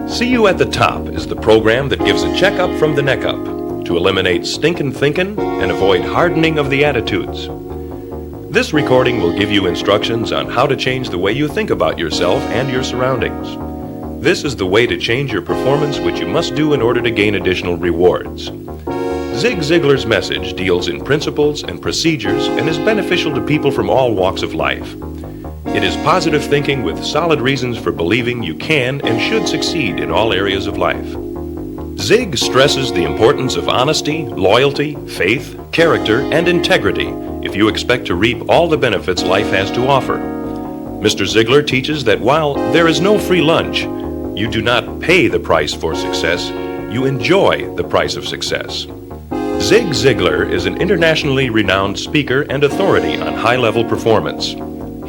See You at the Top is the program that gives a checkup from the neck up to eliminate stinkin' thinking and avoid hardening of the attitudes. This recording will give you instructions on how to change the way you think about yourself and your surroundings. This is the way to change your performance, which you must do in order to gain additional rewards. Zig Ziglar's message deals in principles and procedures and is beneficial to people from all walks of life. It is positive thinking with solid reasons for believing you can and should succeed in all areas of life. Zig stresses the importance of honesty, loyalty, faith, character, and integrity if you expect to reap all the benefits life has to offer. Mr. Ziglar teaches that while there is no free lunch, you do not pay the price for success, you enjoy the price of success. Zig Ziglar is an internationally renowned speaker and authority on high-level performance.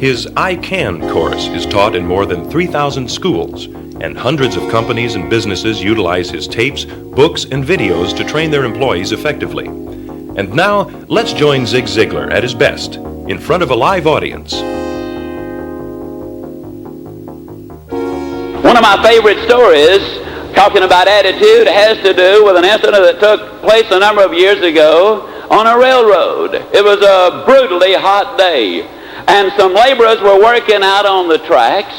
His I Can course is taught in more than 3,000 schools, and hundreds of companies and businesses utilize his tapes, books, and videos to train their employees effectively. And now, let's join Zig Ziglar at his best, in front of a live audience. One of my favorite stories, talking about attitude, has to do with an incident that took place a number of years ago on a railroad. It was a brutally hot day, and some laborers were working out on the tracks,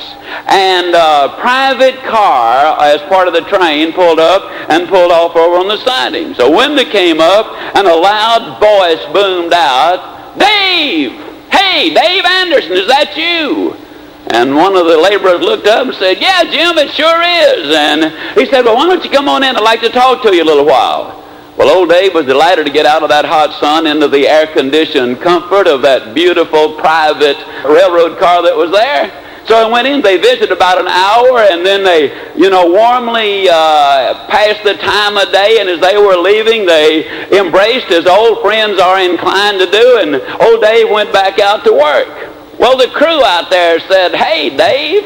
and a private car, as part of the train, pulled up and pulled off over on the siding. So a window came up, and a loud voice boomed out, "Dave! Hey, Dave Anderson, is that you?" And one of the laborers looked up and said, "Yeah, Jim, it sure is." And he said, "Well, why don't you come on in? I'd like to talk to you a little while." Well, old Dave was delighted to get out of that hot sun into the air-conditioned comfort of that beautiful private railroad car that was there. So I went in, they visited about an hour, and then they, warmly passed the time of day, and as they were leaving, they embraced as old friends are inclined to do, and old Dave went back out to work. Well, the crew out there said, "Hey, Dave,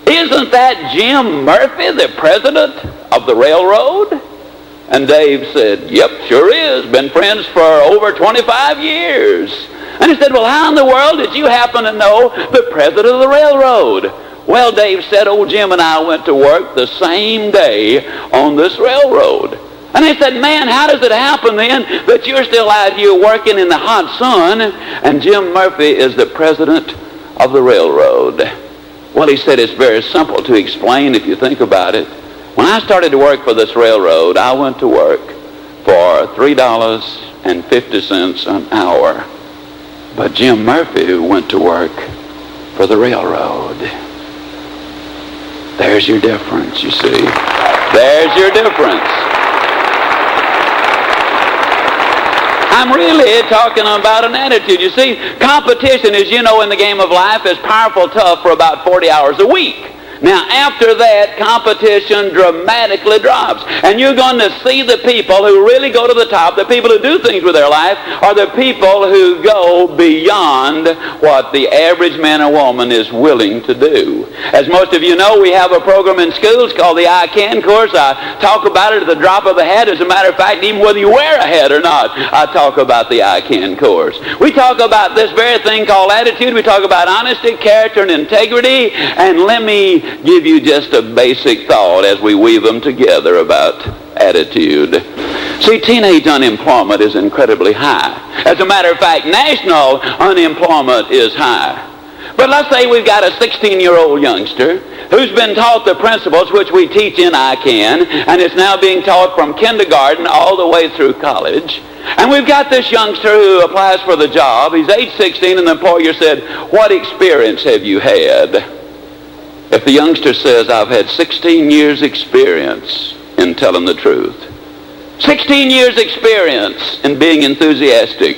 isn't that Jim Murphy, the president of the railroad?" And Dave said, "Yep, sure is. Been friends for over 25 years. And he said, "Well, how in the world did you happen to know the president of the railroad?" Well, Dave said, "Old Jim and I went to work the same day on this railroad." And they said, "Man, how does it happen then that you're still out here working in the hot sun and Jim Murphy is the president of the railroad?" Well, he said, "It's very simple to explain if you think about it. When I started to work for this railroad, I went to work for $3.50 an hour. But Jim Murphy went to work for the railroad." There's your difference, you see. There's your difference. I'm really talking about an attitude. You see, competition, as you know, in the game of life is powerful tough for about 40 hours a week. Now, after that, competition dramatically drops. And you're going to see the people who really go to the top, the people who do things with their life, are the people who go beyond what the average man or woman is willing to do. As most of you know, we have a program in schools called the I Can course. I talk about it at the drop of a hat. As a matter of fact, even whether you wear a hat or not, I talk about the I Can course. We talk about this very thing called attitude. We talk about honesty, character, and integrity. And let me give you just a basic thought as we weave them together about attitude. See, teenage unemployment is incredibly high. As a matter of fact, national unemployment is high. But let's say we've got a 16-year-old youngster who's been taught the principles which we teach in I Can, and it's now being taught from kindergarten all the way through college. And we've got this youngster who applies for the job. He's age 16, and the employer said, "What experience have you had?" If the youngster says, "I've had 16 years experience in telling the truth, 16 years experience in being enthusiastic,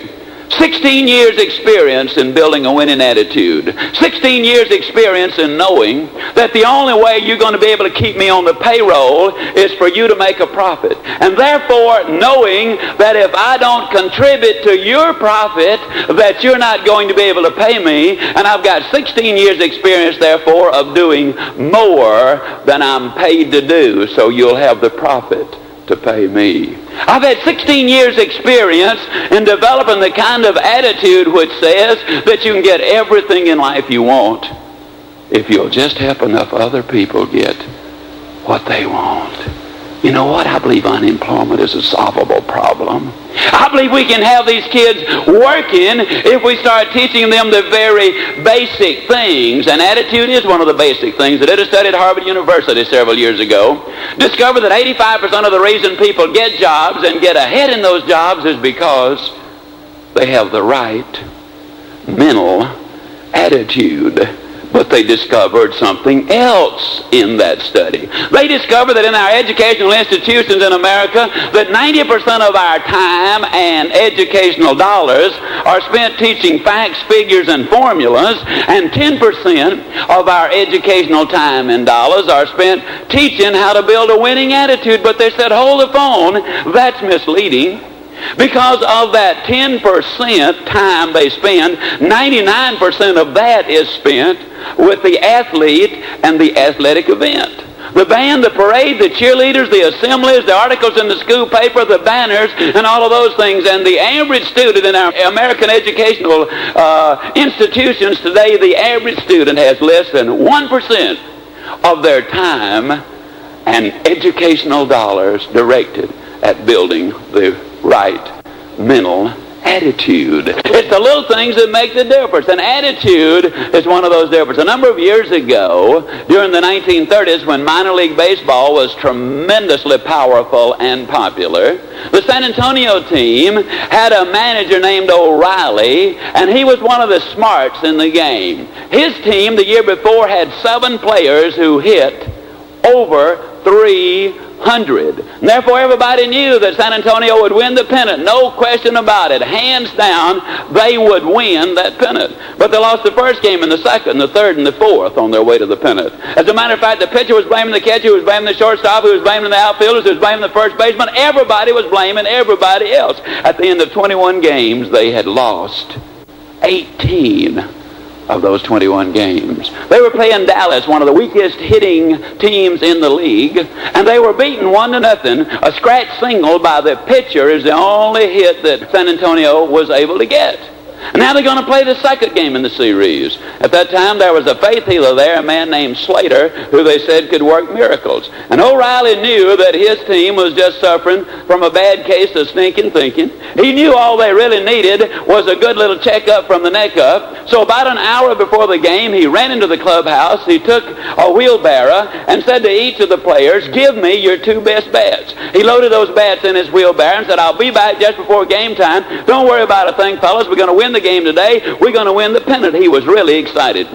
16 years experience in building a winning attitude, 16 years experience in knowing that the only way you're going to be able to keep me on the payroll is for you to make a profit. And therefore, knowing that if I don't contribute to your profit, that you're not going to be able to pay me, and I've got 16 years experience, therefore, of doing more than I'm paid to do, so you'll have the profit to pay me. I've had 16 years experience in developing the kind of attitude which says that you can get everything in life you want if you'll just help enough other people get what they want. You know what? I believe unemployment is a solvable problem. I believe we can have these kids working if we start teaching them the very basic things. And attitude is one of the basic things. I did a study at Harvard University several years ago. Discovered that 85% of the reason people get jobs and get ahead in those jobs is because they have the right mental attitude. But they discovered something else in that study. They discovered that in our educational institutions in America, that 90% of our time and educational dollars are spent teaching facts, figures, and formulas, and 10% of our educational time and dollars are spent teaching how to build a winning attitude. But they said, hold the phone, that's misleading. Because of that 10% time they spend, 99% of that is spent with the athlete and the athletic event. The band, the parade, the cheerleaders, the assemblies, the articles in the school paper, the banners, and all of those things. And the average student in our American educational institutions today, the average student has less than 1% of their time and educational dollars directed at building the right mental attitude. It's the little things that make the difference. And attitude is one of those differences. A number of years ago, during the 1930s, when minor league baseball was tremendously powerful and popular, the San Antonio team had a manager named O'Reilly, and he was one of the smarts in the game. His team the year before had 7 players who hit over 300. And therefore, everybody knew that San Antonio would win the pennant. No question about it. Hands down, they would win that pennant. But they lost the first game and the second, the third, and the fourth on their way to the pennant. As a matter of fact, the pitcher was blaming the catcher, who was blaming the shortstop, who was blaming the outfielders, who was blaming the first baseman. Everybody was blaming everybody else. At the end of 21 games, they had lost 18 of those 21 games. They were playing Dallas, one of the weakest hitting teams in the league, and they were beaten 1-0. A scratch single by the pitcher is the only hit that San Antonio was able to get. And now they're going to play the second game in the series. At that time, there was a faith healer there, a man named Slater, who they said could work miracles. And O'Reilly knew that his team was just suffering from a bad case of stinking thinking. He knew all they really needed was a good little checkup from the neck up. So about an hour before the game, he ran into the clubhouse. He took a wheelbarrow and said to each of the players, give me your 2 best bats. He loaded those bats in his wheelbarrow and said, I'll be back just before game time. Don't worry about a thing, fellas. We're going to win the game today. We're going to win the pennant. He was really excited.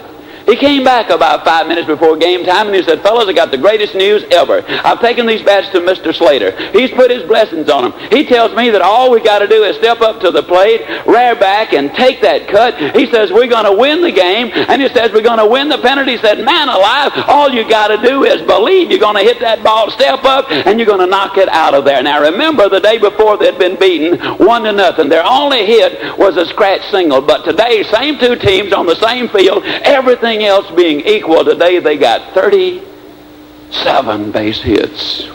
He came back about 5 minutes before game time and he said, fellas, I got the greatest news ever. I've taken these bats to Mr. Slater. He's put his blessings on them. He tells me that all we got to do is step up to the plate, rear back, and take that cut. He says, we're going to win the game. And he says, we're going to win the pennant. He said, man alive, all you got to do is believe you're going to hit that ball, step up, and you're going to knock it out of there. Now remember, the day before they'd been beaten 1-0. Their only hit was a scratch single. But today, same 2 teams on the same field, everything else being equal, today they got 37 base hits.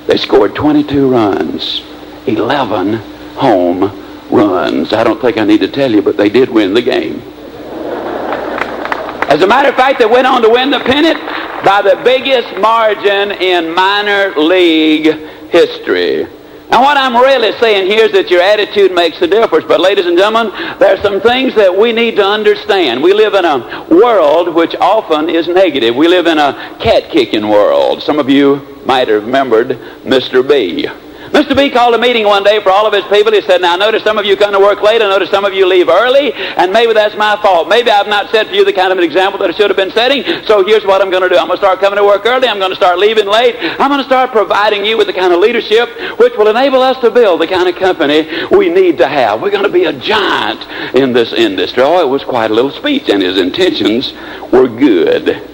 They scored 22 runs, 11 home runs. I don't think I need to tell you, but they did win the game. As a matter of fact, they went on to win the pennant by the biggest margin in minor league history. Now what I'm really saying here is that your attitude makes a difference. But ladies and gentlemen, there are some things that we need to understand. We live in a world which often is negative. We live in a cat-kicking world. Some of you might have remembered Mr. B. Mr. B called a meeting one day for all of his people. He said, now I notice some of you come to work late. I notice some of you leave early, and maybe that's my fault. Maybe I've not set for you the kind of an example that I should have been setting. So here's what I'm going to do. I'm going to start coming to work early. I'm going to start leaving late. I'm going to start providing you with the kind of leadership which will enable us to build the kind of company we need to have. We're going to be a giant in this industry. Oh, it was quite a little speech, and his intentions were good.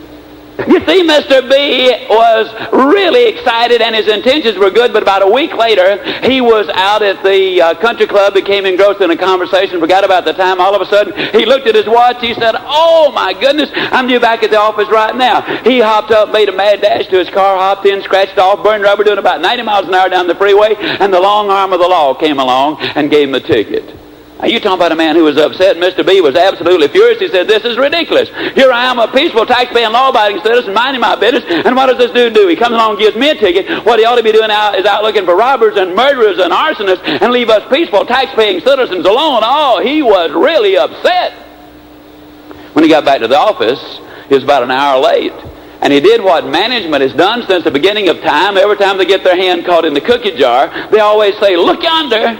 You see, Mr. B was really excited and his intentions were good, but about a week later, he was out at the country club, became engrossed in a conversation, forgot about the time. All of a sudden, he looked at his watch. He said, oh, my goodness, I'm due back at the office right now. He hopped up, made a mad dash to his car, hopped in, scratched off, burned rubber, doing about 90 miles an hour down the freeway, and the long arm of the law came along and gave him a ticket. Now, you talking about a man who was upset. Mr. B was absolutely furious. He said, this is ridiculous. Here I am, a peaceful, tax-paying, law-abiding citizen, minding my business, and what does this dude do? He comes along and gives me a ticket. What he ought to be doing now is out looking for robbers and murderers and arsonists and leave us peaceful, tax-paying citizens alone. Oh, he was really upset. When he got back to the office, he was about an hour late. And he did what management has done since the beginning of time. Every time they get their hand caught in the cookie jar, they always say, look yonder.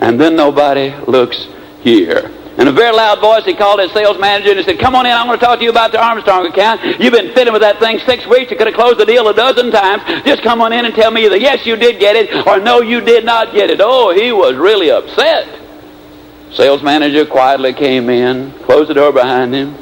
And then nobody looks here. In a very loud voice, he called his sales manager and he said, come on in, I want to talk to you about the Armstrong account. You've been fiddling with that thing 6 weeks. You could have closed the deal a dozen times. Just come on in and tell me either yes, you did get it, or no, you did not get it. Oh, he was really upset. Sales manager quietly came in, closed the door behind him,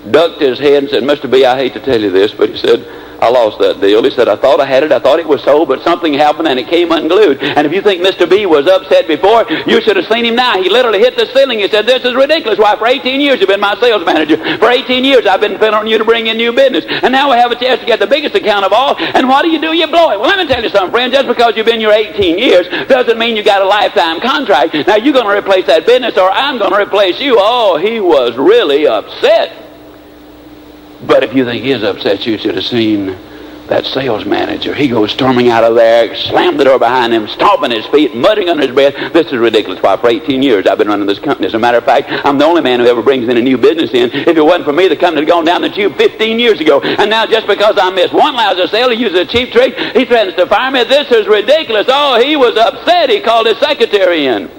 ducked his head and said, Mr. B, I hate to tell you this, but he said, I lost that deal. He said, I thought I had it. I thought it was sold, but something happened and it came unglued. And if you think Mr. B was upset before, you should have seen him now. He literally hit the ceiling. He said, this is ridiculous. Why, for 18 years you've been my sales manager. For 18 years I've been depending on you to bring in new business. And now we have a chance to get the biggest account of all. And what do? You blow it. Well, let me tell you something, friend. Just because you've been here 18 years doesn't mean you got a lifetime contract. Now you're going to replace that business or I'm going to replace you. Oh, he was really upset. But if you think he's upset, you should have seen that sales manager. He goes storming out of there, slammed the door behind him, stomping his feet, muttering under his breath, this is ridiculous. Why, for 18 years I've been running this company. As a matter of fact, I'm the only man who ever brings in a new business in. If it wasn't for me, the company had gone down the tube 15 years ago. And now just because I missed one lousy sale, he uses a cheap trick, he threatens to fire me. This is ridiculous. Oh, he was upset. He called his secretary in.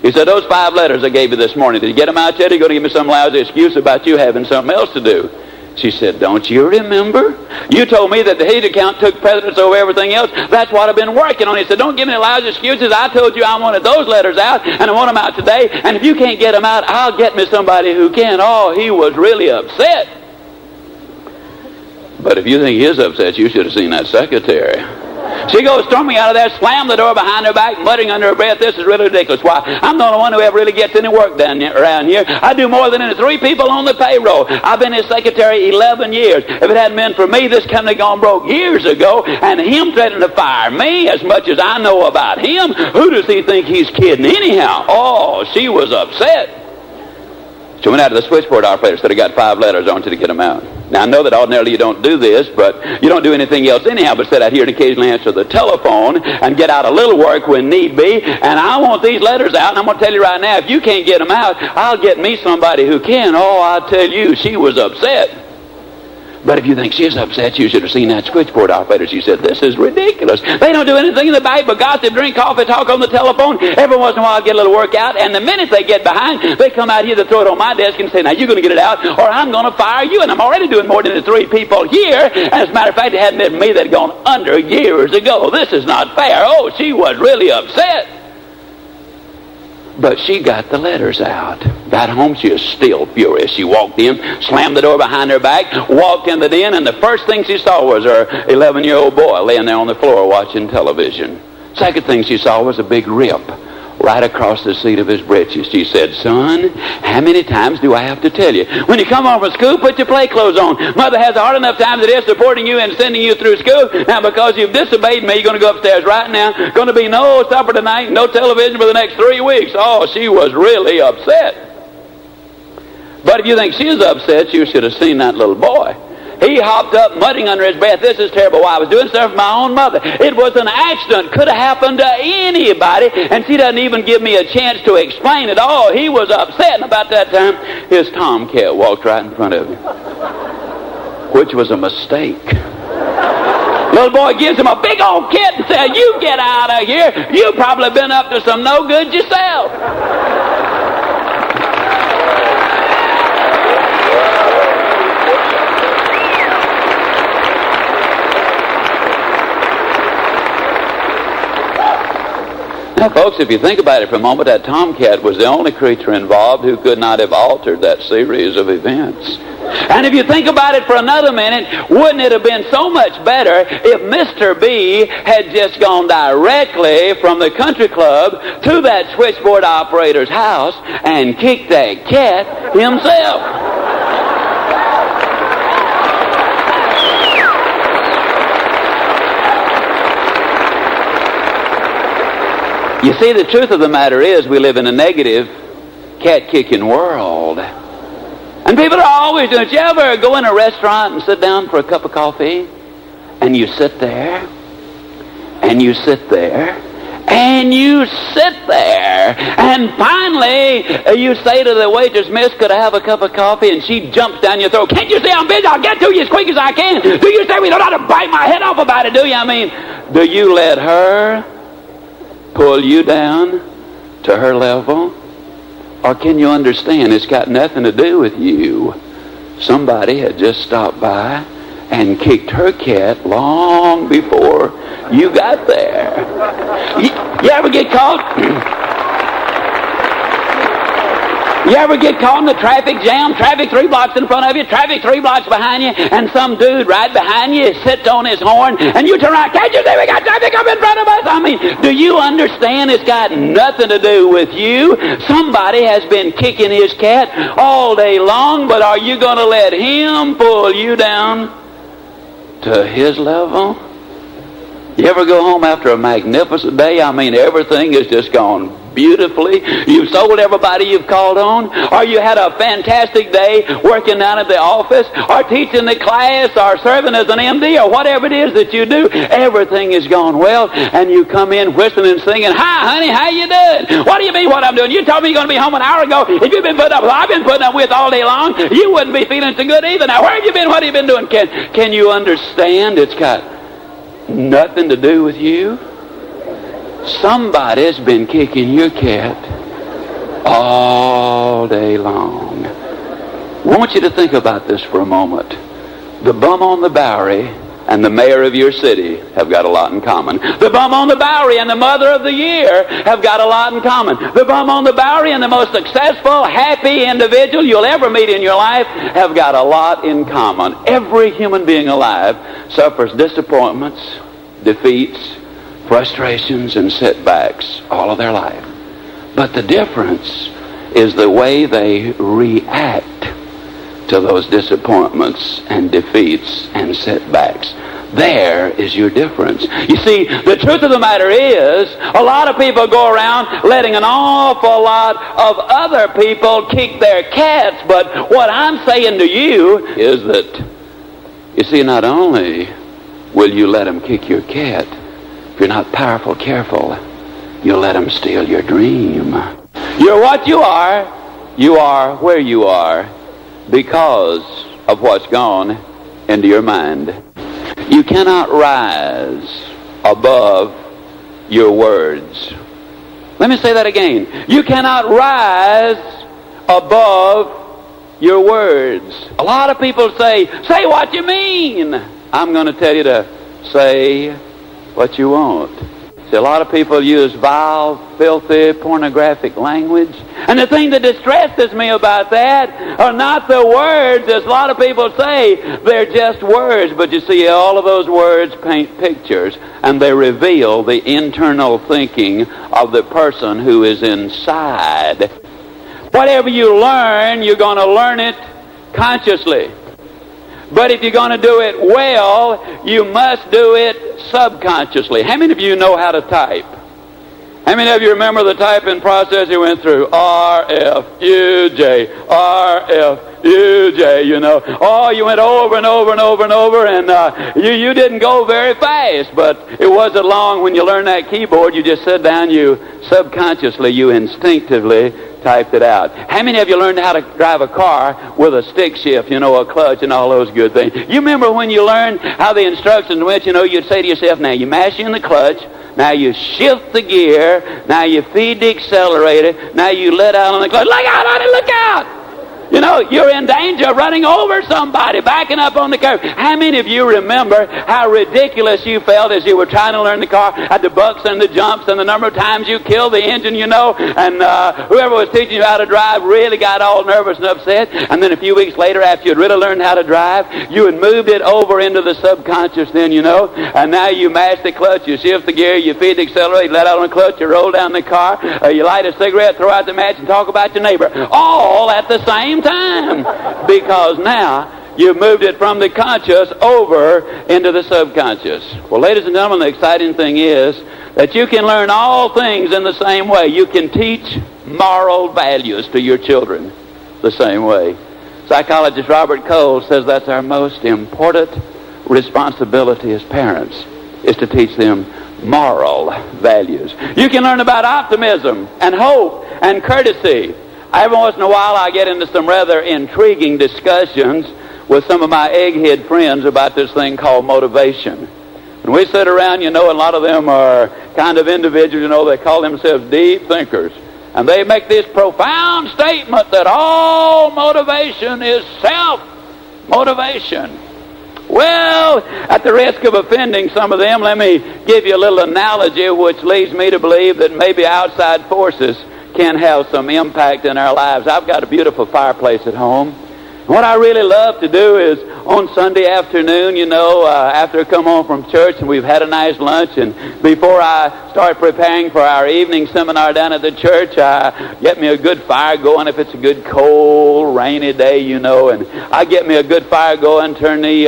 He said, those 5 letters I gave you this morning, did you get them out yet? Or are you going to give me some lousy excuse about you having something else to do? She said, don't you remember? You told me that the hate account took precedence over everything else. That's what I've been working on. He said, don't give me lousy excuses. I told you I wanted those letters out, and I want them out today. And if you can't get them out, I'll get me somebody who can. Oh, he was really upset. But if you think he is upset, you should have seen that secretary. She goes storming out of there, slammed the door behind her back, muttering under her breath, this is really ridiculous. Why, I'm the only one who ever really gets any work done around here. I do more than any 3 people on the payroll. I've been his secretary 11 years. If it hadn't been for me, this company had gone broke years ago, and him threatening to fire me as much as I know about him, who does he think he's kidding anyhow? Oh, she was upset. She went out to the switchboard operator, said, I got 5 letters, I want you to get them out. Now, I know that ordinarily you don't do this, but you don't do anything else anyhow but sit out here and occasionally answer the telephone and get out a little work when need be. And I want these letters out, and I'm going to tell you right now, if you can't get them out, I'll get me somebody who can. Oh, I tell you, she was upset. But if you think she's upset, you should have seen that switchboard operator. She said, this is ridiculous. They don't do anything in the bank but gossip, drink coffee, talk on the telephone. Every once in a while, get a little work out. And the minute they get behind, they come out here to throw it on my desk and say, now you're going to get it out or I'm going to fire you. And I'm already doing more than the 3 people here. And as a matter of fact, it hadn't been me that had gone under years ago. This is not fair. Oh, she was really upset. But she got the letters out. Got home, she was still furious. She walked in, slammed the door behind her back, walked in the den, and the first thing she saw was her 11-year-old boy laying there on the floor watching television. Second thing she saw was a big rip right across the seat of his britches. She said, son, how many times do I have to tell you? When you come home from school, put your play clothes on. Mother has a hard enough time as it is supporting you and sending you through school. Now, because you've disobeyed me, you're going to go upstairs right now. Going to be no supper tonight, no television for the next 3 weeks. Oh, she was really upset. But if you think she's upset, you should have seen that little boy. He hopped up, muttering under his breath, this is terrible. Why, I was doing stuff for my own mother. It was an accident. Could have happened to anybody. And she doesn't even give me a chance to explain it all. He was upset. And about that time, his tomcat walked right in front of him, which was a mistake. Little boy gives him a big old kick and says, you get out of here. You've probably been up to some no good yourself. Now, folks, if you think about it for a moment, that tomcat was the only creature involved who could not have altered that series of events. And if you think about it for another minute, wouldn't it have been so much better if Mr. B had just gone directly from the country club to that switchboard operator's house and kicked that cat himself? You see, the truth of the matter is we live in a negative cat-kicking world. And people are always doing it. You ever go in a restaurant and sit down for a cup of coffee, and you sit there, and you sit there, and you sit there, and finally you say to the waitress, "Miss, could I have a cup of coffee?" And she jumps down your throat. "Can't you see I'm busy? I'll get to you as quick as I can. Do you say we don't have to bite my head off about it, do you?" I mean, do you let her pull you down to her level? Or can you understand it's got nothing to do with you? Somebody had just stopped by and kicked her cat long before you got there. You ever get caught? You ever get caught in the traffic jam? Traffic 3 blocks in front of you, traffic 3 blocks behind you, and some dude right behind you sits on his horn, and you turn around, "Can't you see we got traffic up in front of us?" I mean, do you understand it's got nothing to do with you? Somebody has been kicking his cat all day long, but are you going to let him pull you down to his level? You ever go home after a magnificent day? I mean, everything has just gone beautifully. You've sold everybody you've called on, or you had a fantastic day working down at the office, or teaching the class, or serving as an MD, or whatever it is that you do. Everything has gone well, and you come in whistling and singing, "Hi, honey, how you doing? What do you mean what I'm doing? You told me you're going to be home an hour ago. If you've been putting up with I've been putting up with all day long, you wouldn't be feeling so good either. Now, where have you been? What have you been doing?" Can you understand? It's got nothing to do with you. Somebody's been kicking your cat all day long. I want you to think about this for a moment. The bum on the Bowery and the mayor of your city have got a lot in common. The bum on the Bowery and the mother of the year have got a lot in common. The bum on the Bowery and the most successful, happy individual you'll ever meet in your life have got a lot in common. Every human being alive suffers disappointments, defeats, frustrations, and setbacks all of their life. But the difference is the way they react to those disappointments and defeats and setbacks. There is your difference. You see, the truth of the matter is, a lot of people go around letting an awful lot of other people kick their cats, but what I'm saying to you is that, you see, not only will you let them kick your cat, if you're not powerful careful, you'll let them steal your dream. You're what you are where you are because of what's gone into your mind. You cannot rise above your words. Let me say that again. You cannot rise above your words. A lot of people say what you mean. I'm going to tell you to say what you want. See, a lot of people use vile, filthy, pornographic language. And the thing that distresses me about that are not the words, as a lot of people say. They're just words. But you see, all of those words paint pictures, and they reveal the internal thinking of the person who is inside. Whatever you learn, you're going to learn it consciously. But if you're going to do it well, you must do it subconsciously. How many of you know how to type? How many of you remember the typing process you went through? R-F-U-J, R-F-U-J, you know. Oh, you went over and over and over and over, and you didn't go very fast, but it wasn't long when you learned that keyboard. You just sit down, you subconsciously, you instinctively typed it out. How many of you learned how to drive a car with a stick shift, you know, a clutch and all those good things? You remember when you learned how the instructions went, you know, you'd say to yourself, now you mash in the clutch, now you shift the gear, now you feed the accelerator, now you let out on the clutch. Look out, honey, look out! You know, you're in danger of running over somebody, backing up on the curb. How many of you remember how ridiculous you felt as you were trying to learn the car, at the bucks and the jumps and the number of times you killed the engine, you know, and whoever was teaching you how to drive really got all nervous and upset, and then a few weeks later, after you'd really learned how to drive, you had moved it over into the subconscious then, you know, and now you mash the clutch, you shift the gear, you feed the accelerator, you let out on the clutch, you roll down the car, you light a cigarette, throw out the match, and talk about your neighbor, all at the same time, because now you've moved it from the conscious over into the subconscious. Well, ladies and gentlemen, the exciting thing is that you can learn all things in the same way. You can teach moral values to your children the same way. Psychologist Robert Cole says that's our most important responsibility as parents, is to teach them moral values. You can learn about optimism and hope and courtesy. Every once in a while I get into some rather intriguing discussions with some of my egghead friends about this thing called motivation. And we sit around, and a lot of them are kind of individuals, they call themselves deep thinkers. And they make this profound statement that all motivation is self-motivation. Well, at the risk of offending some of them, let me give you a little analogy which leads me to believe that maybe outside forces can have some impact in our lives. I've got a beautiful fireplace at home. What I really love to do is on Sunday afternoon, after I come home from church and we've had a nice lunch, and before I start preparing for our evening seminar down at the church, I get me a good fire going if it's a good cold, rainy day, and I get me a good fire going, turn the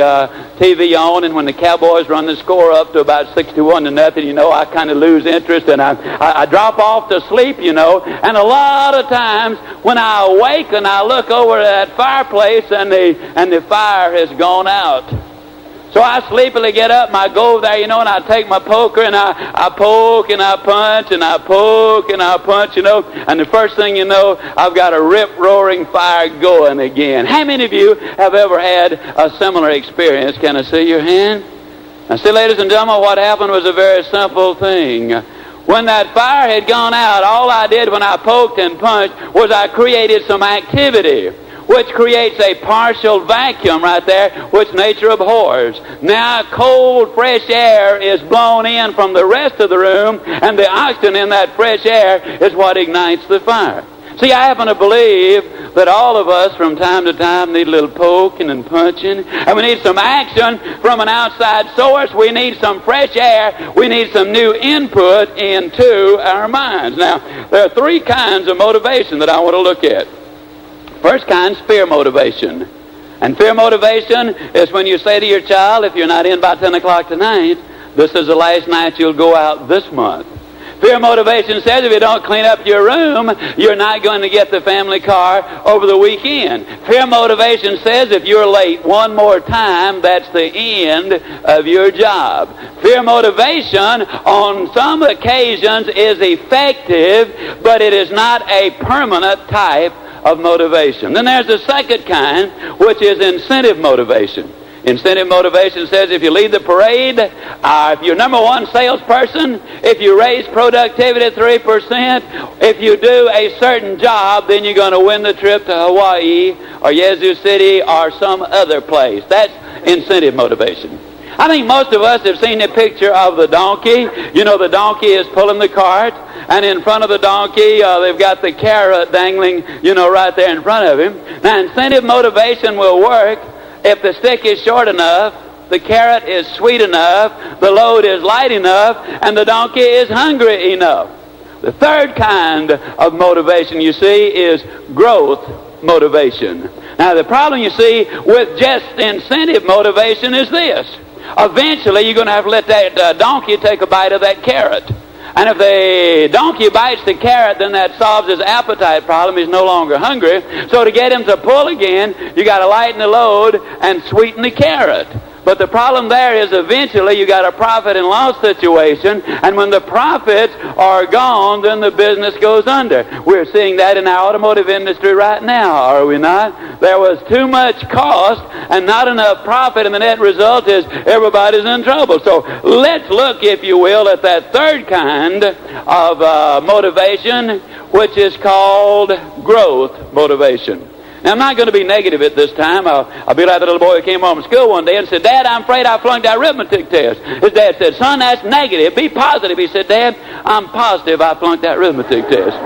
TV on, and when the Cowboys run the score up to about 61-0, I kind of lose interest and I drop off to sleep, and a lot of times when I awake and I look over at that fireplace and the fire has gone out. So I sleepily get up and I go over there, and I take my poker and I poke and I punch and I poke and I punch, and the first thing you know, I've got a rip-roaring fire going again. How many of you have ever had a similar experience? Can I see your hand? Now see, ladies and gentlemen, what happened was a very simple thing. When that fire had gone out, all I did when I poked and punched was I created some activity, which creates a partial vacuum right there, which nature abhors. Now cold, fresh air is blown in from the rest of the room, and the oxygen in that fresh air is what ignites the fire. See, I happen to believe that all of us from time to time need a little poking and punching, and we need some action from an outside source. We need some fresh air. We need some new input into our minds. Now, there are three kinds of motivation that I want to look at. First kind is fear motivation. And fear motivation is when you say to your child, if you're not in by 10 o'clock tonight, this is the last night you'll go out this month. Fear motivation says if you don't clean up your room, you're not going to get the family car over the weekend. Fear motivation says if you're late one more time, that's the end of your job. Fear motivation on some occasions is effective, but it is not a permanent type of motivation. Then there's the second kind, which is incentive motivation. Incentive motivation says if you lead the parade, if you're number one salesperson, if you raise productivity 3%, if you do a certain job, then you're going to win the trip to Hawaii or Yazoo City or some other place. That's incentive motivation. I think most of us have seen the picture of the donkey. The donkey is pulling the cart, and in front of the donkey, they've got the carrot dangling, right there in front of him. Now, incentive motivation will work if the stick is short enough, the carrot is sweet enough, the load is light enough, and the donkey is hungry enough. The third kind of motivation, you see, is growth motivation. Now, the problem, you see, with just incentive motivation is this. Eventually, you're going to have to let that donkey take a bite of that carrot. And if the donkey bites the carrot, then that solves his appetite problem. He's no longer hungry. So to get him to pull again, you got to lighten the load and sweeten the carrot. But the problem there is eventually you got a profit and loss situation, and when the profits are gone, then the business goes under. We're seeing that in our automotive industry right now, are we not? There was too much cost and not enough profit, and the net result is everybody's in trouble. So let's look, if you will, at that third kind of motivation, which is called growth motivation. Now, I'm not going to be negative at this time. I'll be like the little boy who came home from school one day and said, Dad, I'm afraid I flunked that arithmetic test. His dad said, Son, that's negative. Be positive. He said, Dad, I'm positive I flunked that arithmetic test.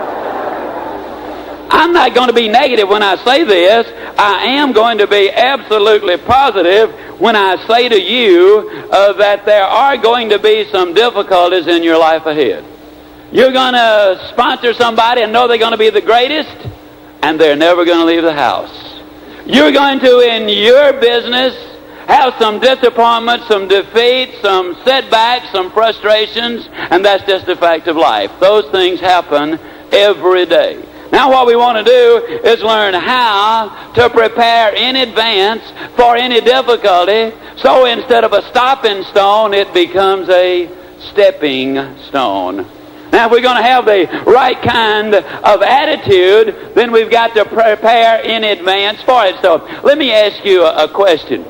I'm not going to be negative when I say this. I am going to be absolutely positive when I say to you that there are going to be some difficulties in your life ahead. You're going to sponsor somebody and know they're going to be the greatest, and they're never going to leave the house. You're going to, in your business, have some disappointments, some defeats, some setbacks, some frustrations, and that's just a fact of life. Those things happen every day. Now what we want to do is learn how to prepare in advance for any difficulty, so instead of a stopping stone, it becomes a stepping stone. Now if we're going to have the right kind of attitude, then we've got to prepare in advance for it. So let me ask you a question.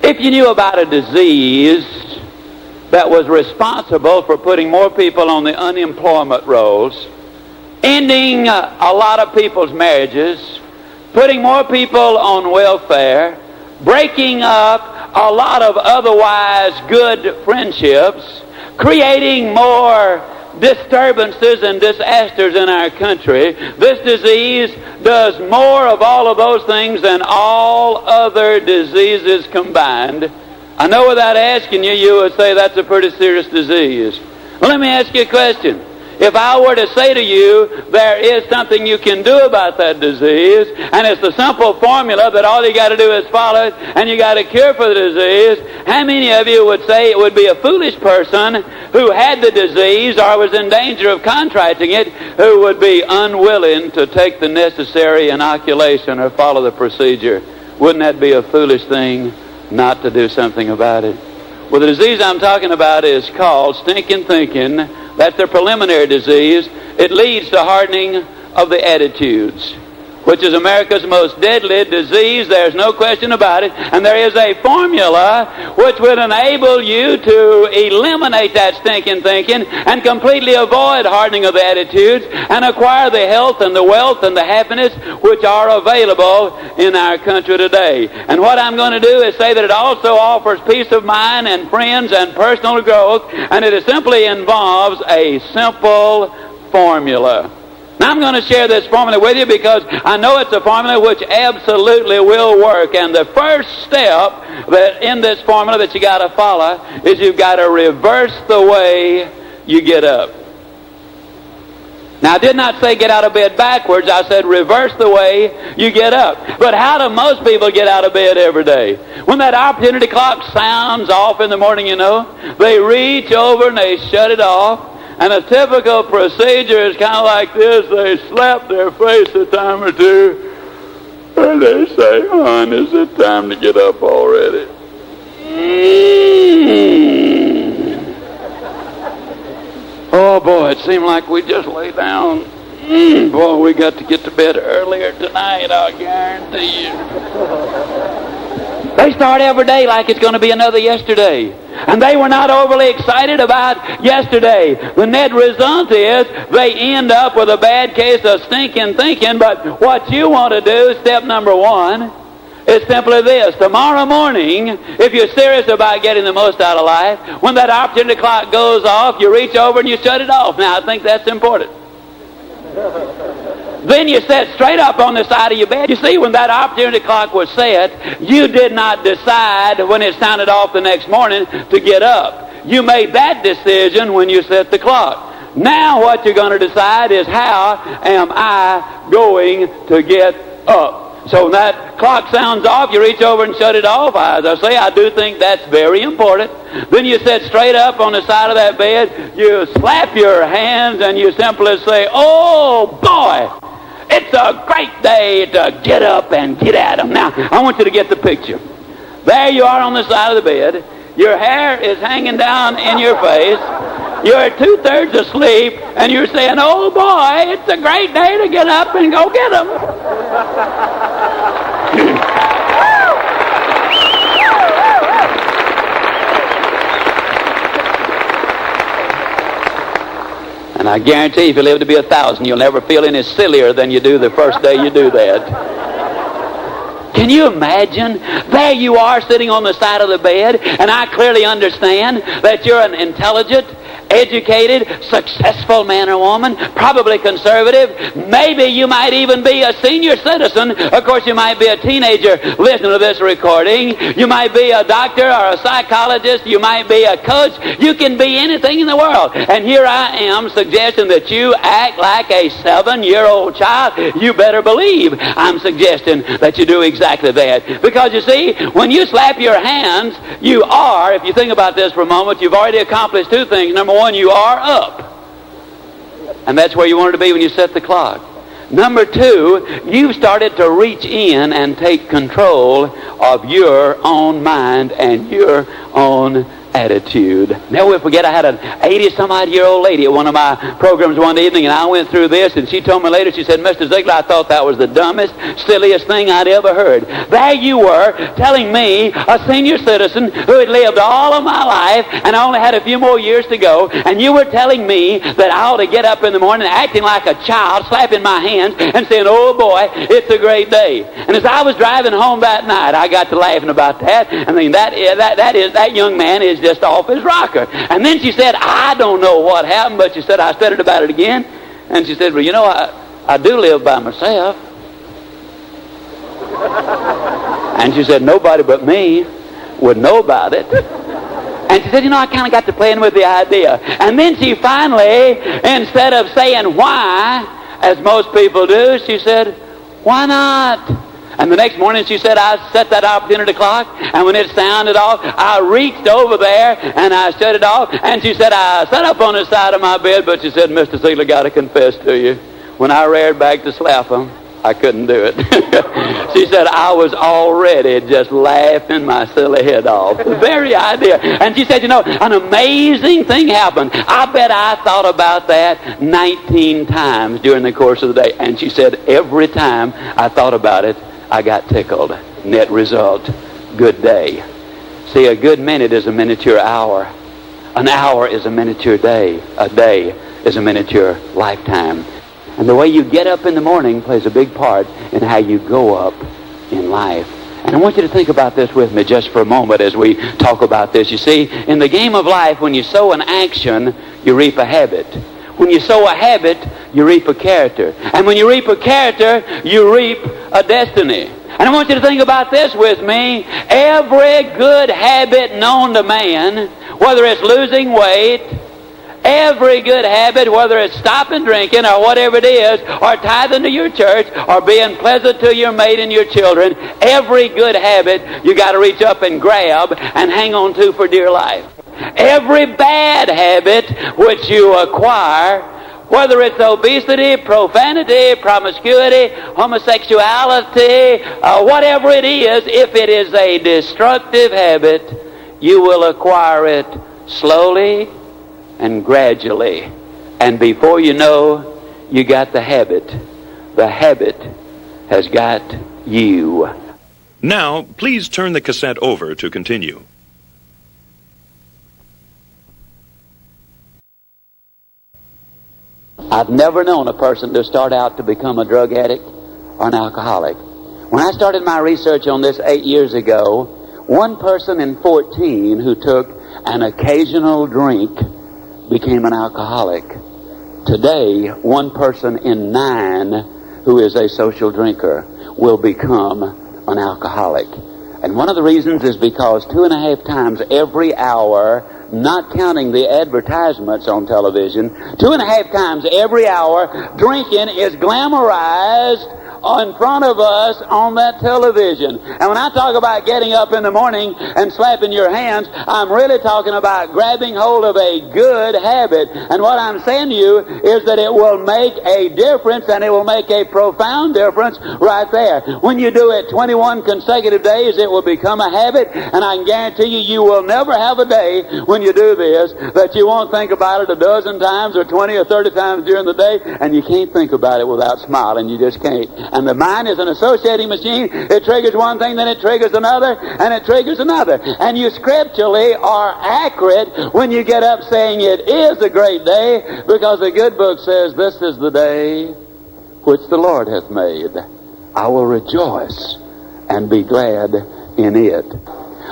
If you knew about a disease that was responsible for putting more people on the unemployment rolls, ending a lot of people's marriages, putting more people on welfare, breaking up a lot of otherwise good friendships, creating more disturbances and disasters in our country, this disease does more of all of those things than all other diseases combined. I know without asking you, you would say that's a pretty serious disease. Well, let me ask you a question. If I were to say to you, there is something you can do about that disease, and it's the simple formula that all you got to do is follow it, and you got a cure for the disease, how many of you would say it would be a foolish person who had the disease or was in danger of contracting it, who would be unwilling to take the necessary inoculation or follow the procedure? Wouldn't that be a foolish thing not to do something about it? Well, the disease I'm talking about is called stinking thinking. That's the preliminary disease. It leads to hardening of the attitudes, which is America's most deadly disease. There's no question about it. And there is a formula which would enable you to eliminate that stinking thinking and completely avoid hardening of the attitudes and acquire the health and the wealth and the happiness which are available in our country today. And what I'm going to do is say that it also offers peace of mind and friends and personal growth, and it simply involves a simple formula. Now I'm going to share this formula with you because I know it's a formula which absolutely will work. And the first step that in this formula that you got to follow is you've got to reverse the way you get up. Now I did not say get out of bed backwards. I said reverse the way you get up. But how do most people get out of bed every day? When that opportunity clock sounds off in the morning, you know, they reach over and they shut it off. And a typical procedure is kind of like this. They slap their face a time or two, and they say, "Hon, is it time to get up already?" Oh, boy, it seemed like we just lay down. Boy, we got to get to bed earlier tonight, I guarantee you. They start every day like it's going to be another yesterday. And they were not overly excited about yesterday. The net result is they end up with a bad case of stinking thinking. But what you want to do, step number one, is simply this. Tomorrow morning, if you're serious about getting the most out of life, when that opportunity clock goes off, you reach over and you shut it off. Now, I think that's important. Then you sit straight up on the side of your bed. You see, when that opportunity clock was set, you did not decide when it sounded off the next morning to get up. You made that decision when you set the clock. Now what you're going to decide is, how am I going to get up? So when that clock sounds off, you reach over and shut it off. As I say, I do think that's very important. Then you sit straight up on the side of that bed, you slap your hands, and you simply say, "Oh, boy, it's a great day to get up and get at them." Now, I want you to get the picture. There you are on the side of the bed. Your hair is hanging down in your face. You're 2/3 asleep, and you're saying, "Oh, boy, it's a great day to get up and go get them." And I guarantee if you live to be 1,000, you'll never feel any sillier than you do the first day you do that. Can you imagine? There you are sitting on the side of the bed, and I clearly understand that you're an intelligent, educated, successful man or woman, probably conservative. Maybe you might even be a senior citizen. Of course, you might be a teenager listening to this recording. You might be a doctor or a psychologist. You might be a coach. You can be anything in the world. And here I am suggesting that you act like a 7-year-old child. You better believe I'm suggesting that you do exactly that. Because you see, when you slap your hands, you are, if you think about this for a moment, you've already accomplished two things. Number one, you are up. And that's where you wanted to be when you set the clock. Number two, you've started to reach in and take control of your own mind and your own attitude. Never will forget, I had an 80-some-odd-year-old lady at one of my programs one evening, and I went through this, and she told me later, she said, Mr. Ziglar, I thought that was the dumbest, silliest thing I'd ever heard. There you were, telling me, a senior citizen who had lived all of my life and only had a few more years to go, and you were telling me that I ought to get up in the morning acting like a child, slapping my hands and saying, oh boy, it's a great day. And as I was driving home that night, I got to laughing about that. I mean, that young man is just off his rocker. And then she said, I don't know what happened, but she said, I studied about it again. And she said, well, you know, I do live by myself. And she said, nobody but me would know about it. And she said, you know, I kind of got to playing with the idea. And then she finally, instead of saying why, as most people do, she said, why not? And the next morning she said, I set that opportunity clock, and when it sounded off, I reached over there and I shut it off. And she said, I sat up on the side of my bed, but she said, Mr. Ziglar, got to confess to you, when I reared back to slap him, I couldn't do it. She said, I was already just laughing my silly head off. The very idea. And she said, you know, an amazing thing happened. I bet I thought about that 19 times during the course of the day. And she said, every time I thought about it, I got tickled. Net result, good day. See, a good minute is a miniature hour. An hour is a miniature day. A day is a miniature lifetime. And the way you get up in the morning plays a big part in how you go up in life. And I want you to think about this with me just for a moment as we talk about this. You see, in the game of life, when you sow an action, you reap a habit. When you sow a habit, you reap a character. And when you reap a character, you reap a destiny. And I want you to think about this with me. Every good habit known to man, whether it's losing weight, every good habit, whether it's stopping drinking or whatever it is, or tithing to your church, or being pleasant to your mate and your children, every good habit you got to reach up and grab and hang on to for dear life. Every bad habit which you acquire, whether it's obesity, profanity, promiscuity, homosexuality, whatever it is, if it is a destructive habit, you will acquire it slowly and gradually. And before you know, you got the habit. The habit has got you. Now, please turn the cassette over to continue. I've never known a person to start out to become a drug addict or an alcoholic. When I started my research on this 8 years ago, one person in 14 who took an occasional drink became an alcoholic. Today, one person in 9 who is a social drinker will become an alcoholic. And one of the reasons is because 2.5 times every hour, not counting the advertisements on television, 2.5 times every hour, drinking is glamorized in front of us on that television. And when I talk about getting up in the morning and slapping your hands, I'm really talking about grabbing hold of a good habit. And what I'm saying to you is that it will make a difference, and it will make a profound difference right there. When you do it 21 consecutive days, it will become a habit, and I can guarantee you, you will never have a day when you do this that you won't think about it a dozen times or 20 or 30 times during the day, and you can't think about it without smiling. You just can't. And the mind is an associating machine. It triggers one thing, then it triggers another, and it triggers another. And you scripturally are accurate when you get up saying it is a great day, because the good book says, this is the day which the Lord hath made. I will rejoice and be glad in it.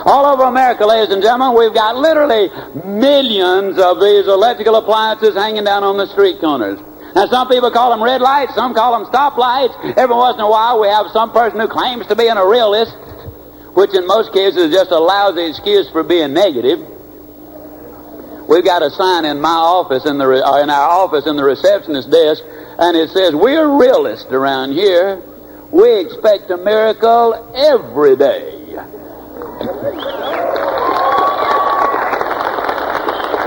All over America, ladies and gentlemen, we've got literally millions of these electrical appliances hanging down on the street corners. Now, some people call them red lights, some call them stop lights. Every once in a while, we have some person who claims to be a realist, which in most cases is just a lousy excuse for being negative. We've got a sign in my office, in our office, in the receptionist desk, and it says, we're realists around here. We expect a miracle every day.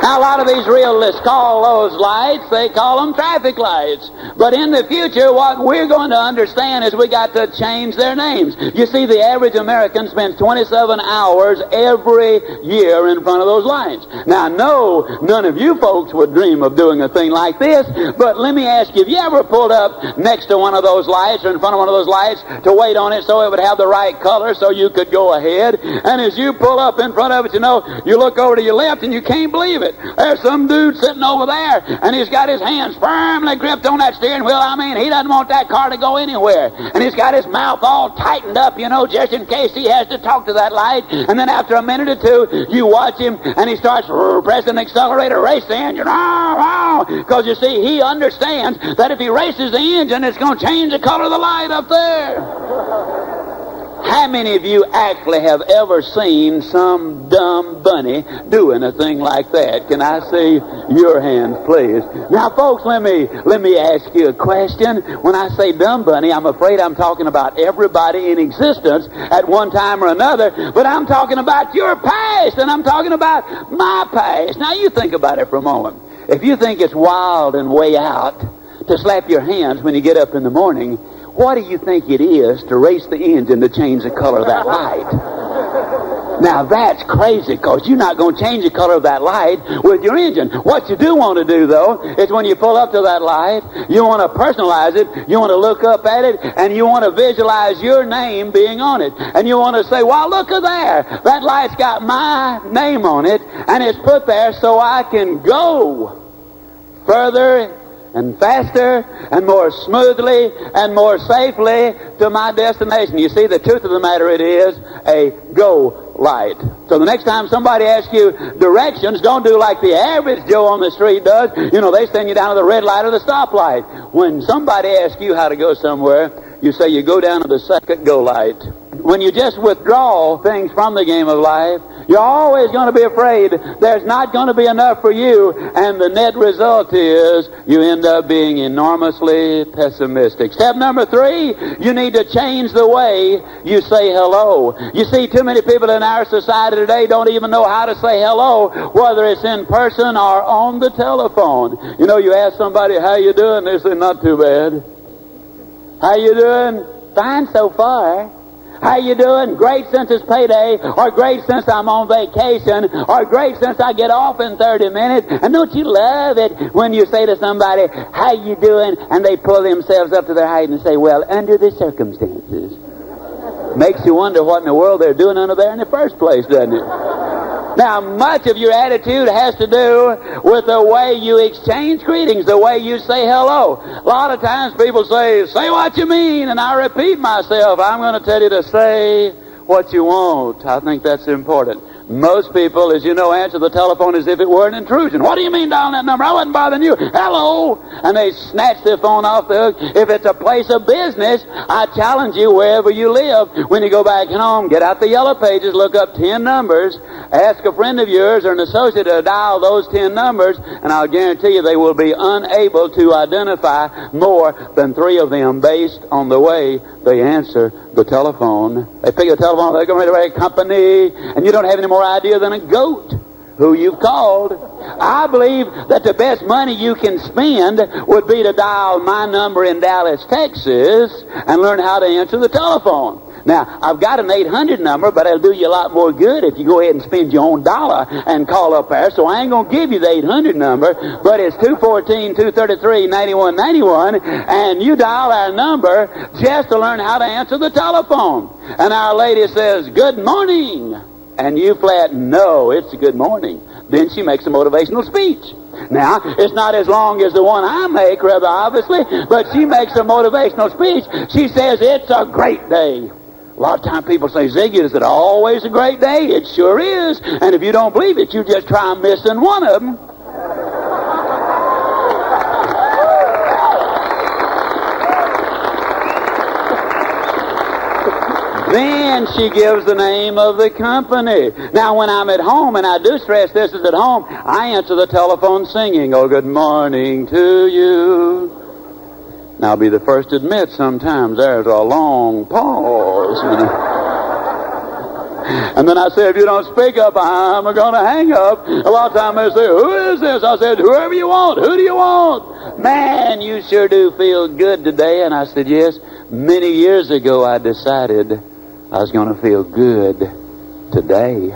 Now, a lot of these realists call those lights, they call them traffic lights. But in the future, what we're going to understand is we got to change their names. You see, the average American spends 27 hours every year in front of those lights. Now, no, none of you folks would dream of doing a thing like this, but let me ask you, have you ever pulled up next to one of those lights or in front of one of those lights to wait on it so it would have the right color so you could go ahead? And as you pull up in front of it, you know, you look over to your left and you can't believe it. There's some dude sitting over there, and he's got his hands firmly gripped on that steering wheel. I mean, he doesn't want that car to go anywhere. And he's got his mouth all tightened up, you know, just in case he has to talk to that light. And then after a minute or two, you watch him, and he starts pressing the accelerator, race the engine, because you see, he understands that if he races the engine, it's going to change the color of the light up there. How many of you actually have ever seen some dumb bunny doing a thing like that? Can I see your hands, please? Now, folks, let me ask you a question. When I say dumb bunny, I'm afraid I'm talking about everybody in existence at one time or another, but I'm talking about your past, and I'm talking about my past. Now, you think about it for a moment. If you think it's wild and way out to slap your hands when you get up in the morning, what do you think it is to race the engine to change the color of that light? Now, that's crazy, because you're not going to change the color of that light with your engine. What you do want to do, though, is when you pull up to that light, you want to personalize it, you want to look up at it, and you want to visualize your name being on it. And you want to say, well, look at there. That light's got my name on it, and it's put there so I can go further and faster and more smoothly and more safely to my destination. You see, the truth of the matter, it is a go light. So the next time somebody asks you directions, don't do like the average Joe on the street does. You know, they send you down to the red light or the stoplight. When somebody asks you how to go somewhere, you say you go down to the second go light. When you just withdraw things from the game of life, you're always going to be afraid there's not going to be enough for you, and the net result is you end up being enormously pessimistic. Step number 3, you need to change the way you say hello. You see, too many people in our society today don't even know how to say hello, whether it's in person or on the telephone. You know, you ask somebody, how you doing? They say, not too bad. How you doing? Fine so far. How you doing? Great since it's payday, or great since I'm on vacation, or great since I get off in 30 minutes. And don't you love it when you say to somebody, how you doing? And they pull themselves up to their height and say, well, under the circumstances. Makes you wonder what in the world they're doing under there in the first place, doesn't it? Now, much of your attitude has to do with the way you exchange greetings, the way you say hello. A lot of times people say what you mean, and I repeat myself. I'm going to tell you to say what you want. I think that's important. Most people, as you know, answer the telephone as if it were an intrusion. What do you mean dialing that number? I wasn't bothering you. Hello! And they snatch their phone off the hook. If it's a place of business, I challenge you, wherever you live, when you go back home, get out the yellow pages, look up 10 numbers, ask a friend of yours or an associate to dial those 10 numbers, and I'll guarantee you they will be unable to identify more than 3 of them based on the way they answer the telephone. They pick the telephone, they go right away, company, and you don't have any more idea than a goat who you've called. I believe that the best money you can spend would be to dial my number in Dallas, Texas, and learn how to answer the telephone. Now, I've got an 800 number, but it'll do you a lot more good if you go ahead and spend your own dollar and call up there. So I ain't going to give you the 800 number, but it's 214-233-9191, and you dial our number just to learn how to answer the telephone. And our lady says, good morning. And you flat, no, it's a good morning. Then she makes a motivational speech. Now, it's not as long as the one I make, rather obviously, but she makes a motivational speech. She says, it's a great day. A lot of times people say, Ziggy, is it always a great day? It sure is. And if you don't believe it, you just try missing one of them. Then she gives the name of the company. Now, when I'm at home, and I do stress this is at home, I answer the telephone singing, oh, good morning to you. Now, I'll be the first to admit sometimes there's a long pause. And then I said, if you don't speak up, I'm going to hang up. A lot of times they say, who is this? I said, whoever you want. Who do you want? Man, you sure do feel good today. And I said, yes. Many years ago, I decided I was going to feel good today.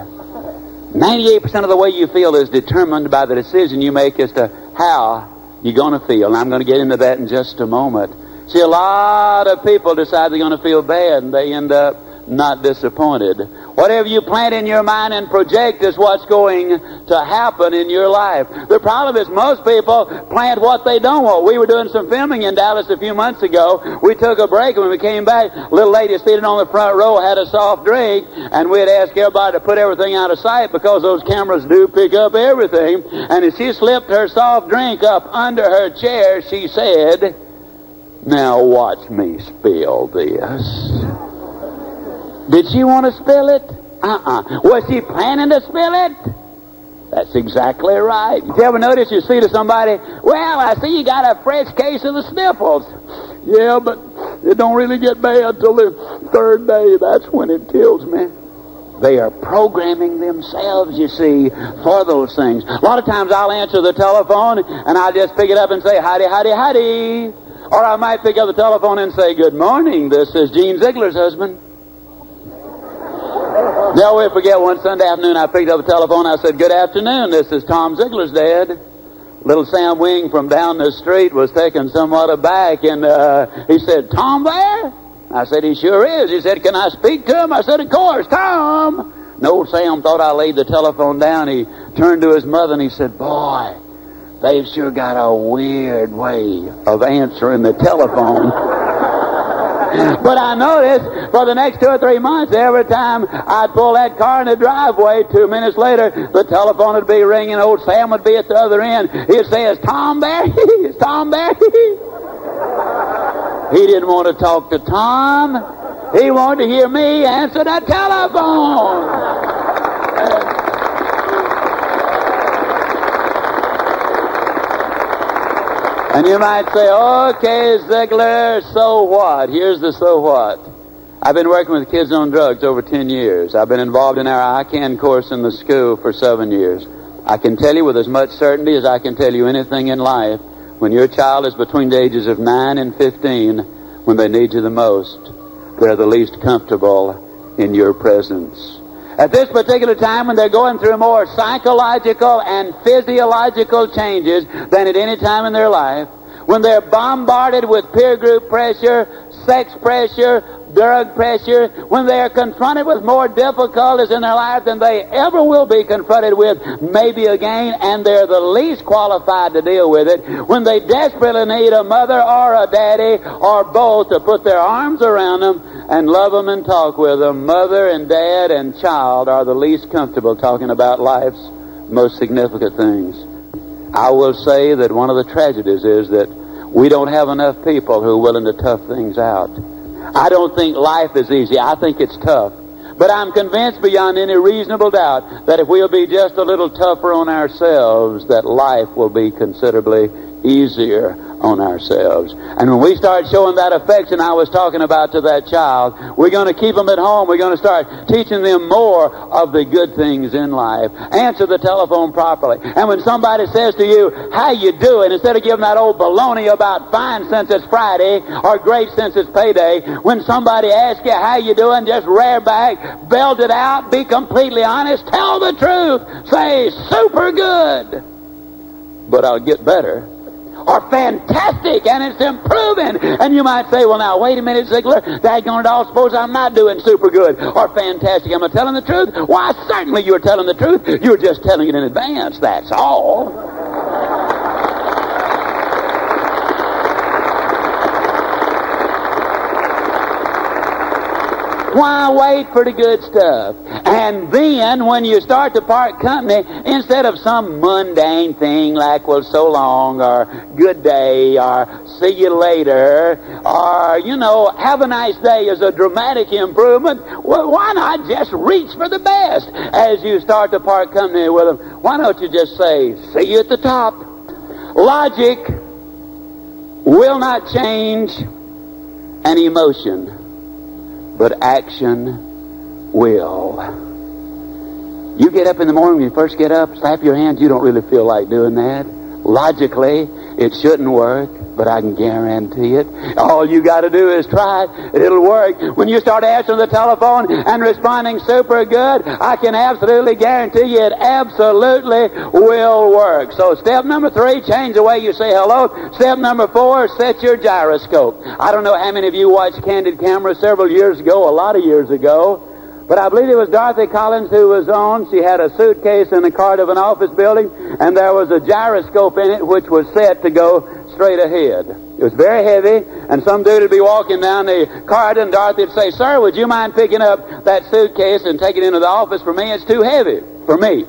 98% of the way you feel is determined by the decision you make as to how you're going to feel. And I'm going to get into that in just a moment. See, a lot of people decide they're going to feel bad, and they end up not disappointed. Whatever you plant in your mind and project is what's going to happen in your life. The problem is most people plant what they don't want. We were doing some filming in Dallas a few months ago. We took a break, and when we came back, a little lady seated on the front row had a soft drink, and we had asked everybody to put everything out of sight because those cameras do pick up everything. And as she slipped her soft drink up under her chair, she said, "Now watch me spill this." Did she want to spill it? Was she planning to spill it? That's exactly right. You ever notice you say to somebody, well, I see you got a fresh case of the sniffles. Yeah, but it don't really get bad till the third day. That's when it kills me. They are programming themselves, you see, for those things. A lot of times I'll answer the telephone and I'll just pick it up and say, howdy, howdy, howdy. Or I might pick up the telephone and say, good morning, this is Zig Ziglar's husband. Never will forget, one Sunday afternoon I picked up the telephone. I said, good afternoon, this is Tom Ziglar's dad. Little Sam Wing from down the street was taken somewhat aback, and he said, Tom there? I said, he sure is. He said, can I speak to him? I said, of course, Tom. And old Sam thought I laid the telephone down. He turned to his mother and he said, boy, they've sure got a weird way of answering the telephone. But I noticed for the next 2 or 3 months, every time I'd pull that car in the driveway, 2 minutes later, the telephone would be ringing. Old Sam would be at the other end. He'd say, is Tom there? Is Tom there? He didn't want to talk to Tom. He wanted to hear me answer the telephone. And you might say, okay, Ziglar, so what? Here's the so what. I've been working with kids on drugs over 10 years. I've been involved in our ICANN course in the school for 7 years. I can tell you with as much certainty as I can tell you anything in life, when your child is between the ages of 9 and 15, when they need you the most, they're the least comfortable in your presence. At this particular time, when they're going through more psychological and physiological changes than at any time in their life, when they're bombarded with peer group pressure, sex pressure, drug pressure, when they are confronted with more difficulties in their life than they ever will be confronted with, maybe again, and they're the least qualified to deal with it, when they desperately need a mother or a daddy or both to put their arms around them and love them and talk with them, mother and dad and child are the least comfortable talking about life's most significant things. I will say that one of the tragedies is that we don't have enough people who are willing to tough things out. I don't think life is easy. I think it's tough. But I'm convinced beyond any reasonable doubt that if we'll be just a little tougher on ourselves, that life will be considerably easier on ourselves. And when we start showing that affection I was talking about to that child, we're going to keep them at home. We're going to start teaching them more of the good things in life. Answer the telephone properly. And when somebody says to you, how you doing, instead of giving that old baloney about fine since it's Friday or great since it's payday, when somebody asks you how you doing, just rear back, belt it out, be completely honest, tell the truth. Say, super good, but I'll get better. Or fantastic, and it's improving. And you might say, well, now, wait a minute, Ziglar, daggone it all, suppose I'm not doing super good or fantastic. Am I telling the truth? Why, certainly you're telling the truth. You're just telling it in advance, that's all. Why wait for the good stuff? And then when you start to part company, instead of some mundane thing like, well, so long, or good day, or see you later, or, you know, have a nice day is a dramatic improvement, well, why not just reach for the best as you start to part company with them? Why don't you just say, see you at the top? Logic will not change an emotion, but action will. get up in the morning, when you first get up, slap your hands, you don't really feel like doing that. Logically, it shouldn't work, but I can guarantee it. All you got to do is try it. It'll work. When you start answering the telephone and responding super good, I can absolutely guarantee you it absolutely will work. So step number 3, change the way you say hello. Step number 4, set your gyroscope. I don't know how many of you watched Candid Camera several years ago, a lot of years ago. But I believe it was Dorothy Collins who was on. She had a suitcase in the cart of an office building, and there was a gyroscope in it which was set to go straight ahead. It was very heavy, and some dude would be walking down the cart, and Dorothy would say, "Sir, would you mind picking up that suitcase and taking it into the office for me? It's too heavy for me."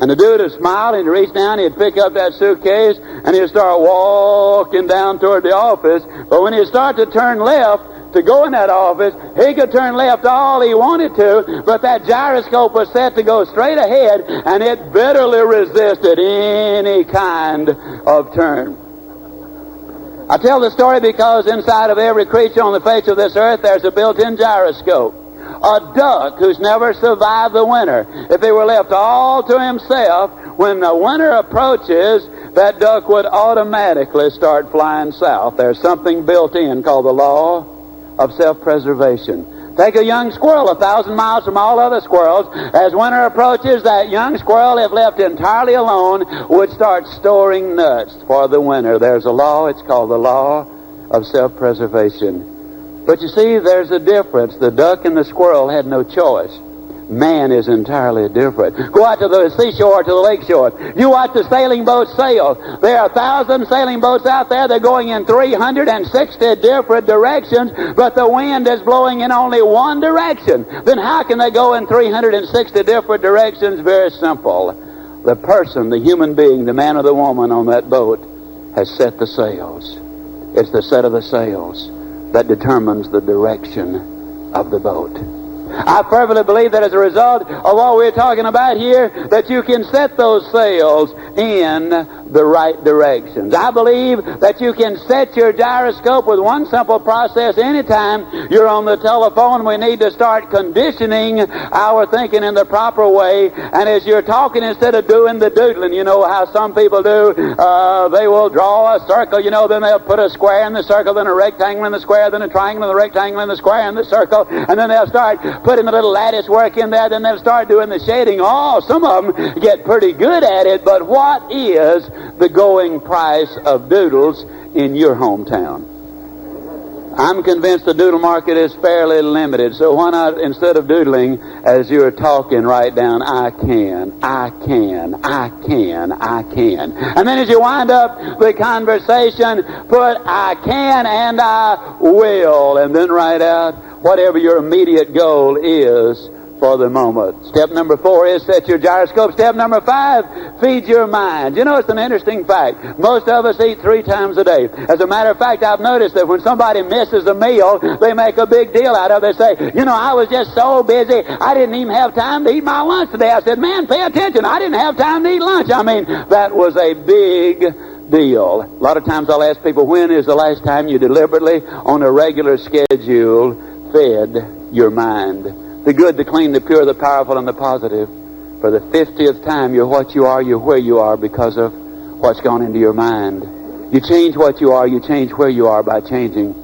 And the dude would smile, and he'd reach down, he'd pick up that suitcase, and he'd start walking down toward the office. But when he'd start to turn left to go in that office, he could turn left all he wanted to, but that gyroscope was set to go straight ahead, and it bitterly resisted any kind of turn. I tell the story because inside of every creature on the face of this earth, there's a built-in gyroscope. A duck who's never survived the winter, if he were left all to himself, when the winter approaches, that duck would automatically start flying south. There's something built in called the law of self-preservation. Take a young squirrel 1,000 miles from all other squirrels. As winter approaches, that young squirrel, if left entirely alone, would start storing nuts for the winter. There's a law, it's called the law of self-preservation. But you see, there's a difference. The duck and the squirrel had no choice. Man is entirely different. Go out to the seashore, to the lake shore. You watch the sailing boats sail. There are 1,000 sailing boats out there. They're going in 360 different directions, but the wind is blowing in only one direction. Then how can they go in 360 different directions? Very simple. The person, the human being, the man or the woman on that boat has set the sails. It's the set of the sails that determines the direction of the boat. I fervently believe that as a result of what we're talking about here, that you can set those sails in the right directions. I believe that you can set your gyroscope with one simple process. Anytime you're on the telephone, we need to start conditioning our thinking in the proper way. And as you're talking, instead of doing the doodling, you know how some people do, they will draw a circle, then they'll put a square in the circle, then a rectangle in the square, then a triangle in the rectangle, and the square in the circle, and then they'll start putting a little lattice work in there, then they'll start doing the shading. Oh, some of them get pretty good at it, but what is the going price of doodles in your hometown? I'm convinced the doodle market is fairly limited, so why not, instead of doodling, as you're talking, write down, I can. And then as you wind up the conversation, put I can and I will, and then write out whatever your immediate goal is for the moment. Step number 4 is set your gyroscope. Step number 5, feed your mind. It's an interesting fact. Most of us eat 3 times a day. As a matter of fact, I've noticed that when somebody misses a meal, they make a big deal out of it. They say, I was just so busy, I didn't even have time to eat my lunch today. I said, man, pay attention. I didn't have time to eat lunch. That was a big deal. A lot of times I'll ask people, when is the last time you deliberately, on a regular schedule, fed your mind? The good, the clean, the pure, the powerful, and the positive. For the 50th time, you're what you are, you're where you are because of what's gone into your mind. You change what you are, you change where you are by changing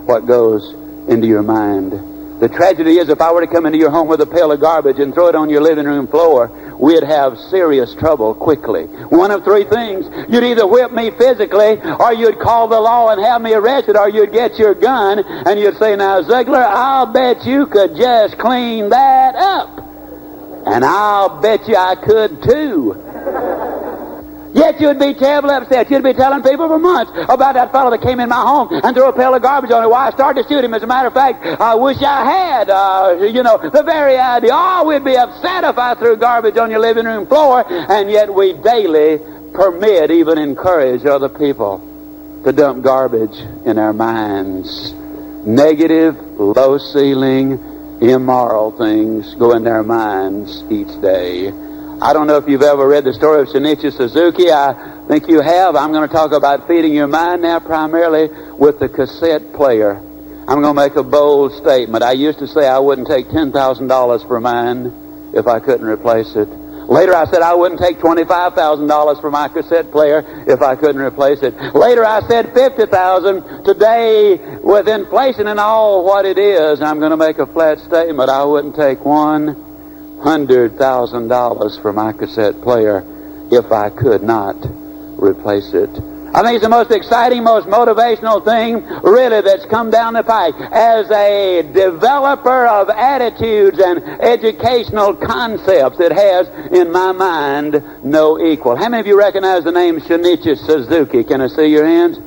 what goes into your mind. The tragedy is, if I were to come into your home with a pail of garbage and throw it on your living room floor, we'd have serious trouble quickly. One of 3 things. You'd either whip me physically, or you'd call the law and have me arrested, or you'd get your gun and you'd say, now, Ziglar, I'll bet you could just clean that up. And I'll bet you I could too. Yet you'd be terribly upset. You'd be telling people for months about that fellow that came in my home and threw a pail of garbage on it. Why, I started to shoot him. As a matter of fact, I wish I had, the very idea. Oh, we'd be upset if I threw garbage on your living room floor. And yet we daily permit, even encourage other people to dump garbage in our minds. Negative, low-ceiling, immoral things go in their minds each day. I don't know if you've ever read the story of Shinichi Suzuki. I think you have. I'm going to talk about feeding your mind now, primarily with the cassette player. I'm going to make a bold statement. I used to say I wouldn't take $10,000 for mine if I couldn't replace it. Later I said I wouldn't take $25,000 for my cassette player if I couldn't replace it. Later I said $50,000. Today, with inflation and all what it is, I'm going to make a flat statement. I wouldn't take $100,000 for my cassette player if I could not replace it. I think it's the most exciting, most motivational thing, really, that's come down the pike. As a developer of attitudes and educational concepts, it has, in my mind, no equal. How many of you recognize the name Shinichi Suzuki? Can I see your hands?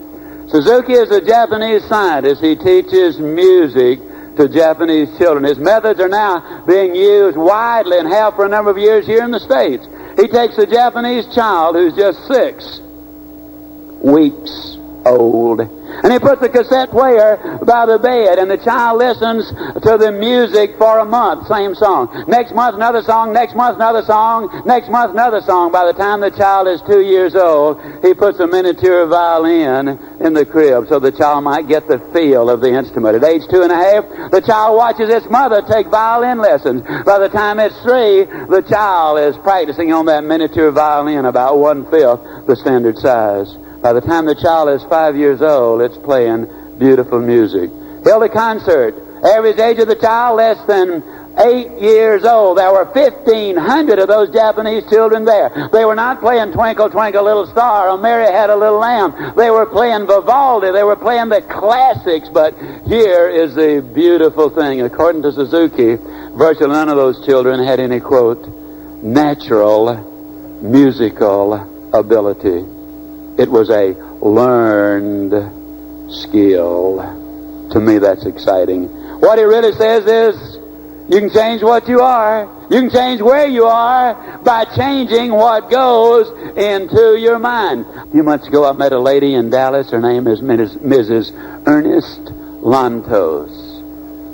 Suzuki is a Japanese scientist. He teaches music to Japanese children. His methods are now being used widely and have for a number of years here in the States. He takes a Japanese child who's just 6 weeks old, and he puts the cassette player by the bed, and the child listens to the music for a month, same song. Next month, another song. Next month, another song. Next month, another song. By the time the child is 2 years old, he puts a miniature violin in the crib so the child might get the feel of the instrument. At age 2.5, the child watches its mother take violin lessons. By the time it's 3, the child is practicing on that miniature violin about 1/5 the standard size. By the time the child is 5 years old, it's playing beautiful music. Held a concert. Average age of the child less than 8 years old. There were 1,500 of those Japanese children there. They were not playing Twinkle, Twinkle, Little Star or Mary Had a Little Lamb. They were playing Vivaldi. They were playing the classics. But here is the beautiful thing. According to Suzuki, virtually none of those children had any, quote, natural musical ability. It was a learned skill. To me, that's exciting. What he really says is, you can change what you are. You can change where you are by changing what goes into your mind. A few months ago, I met a lady in Dallas. Her name is Mrs. Ernest Lantos.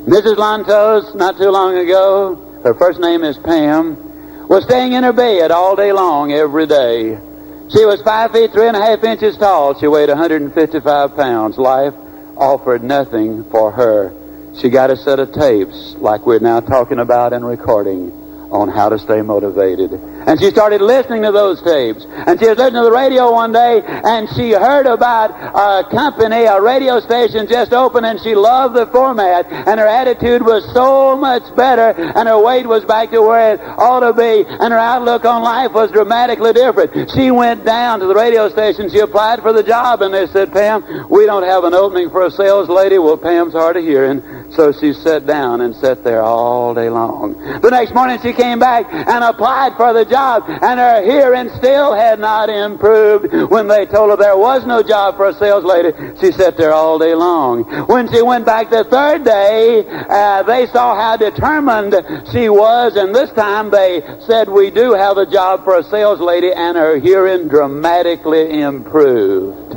Mrs. Lantos, not too long ago, her first name is Pam, was staying in her bed all day long every day. She was 5 feet 3.5 inches tall. She weighed 155 pounds. Life offered nothing for her. She got a set of tapes, like we're now talking about and recording, on how to stay motivated. And she started listening to those tapes. And she was listening to the radio one day, and she heard about a company, a radio station just opened, and she loved the format, and her attitude was so much better, and her weight was back to where it ought to be, and her outlook on life was dramatically different. She went down to the radio station. She applied for the job, and they said, Pam, we don't have an opening for a sales lady. Well, Pam's hard of hearing. So she sat down and sat there all day long. The next morning she came back and applied for the job, and her hearing still had not improved. When they told her there was no job for a sales lady, she sat there all day long. When she went back the third day, they saw how determined she was, and this time they said, we do have a job for a sales lady, and her hearing dramatically improved.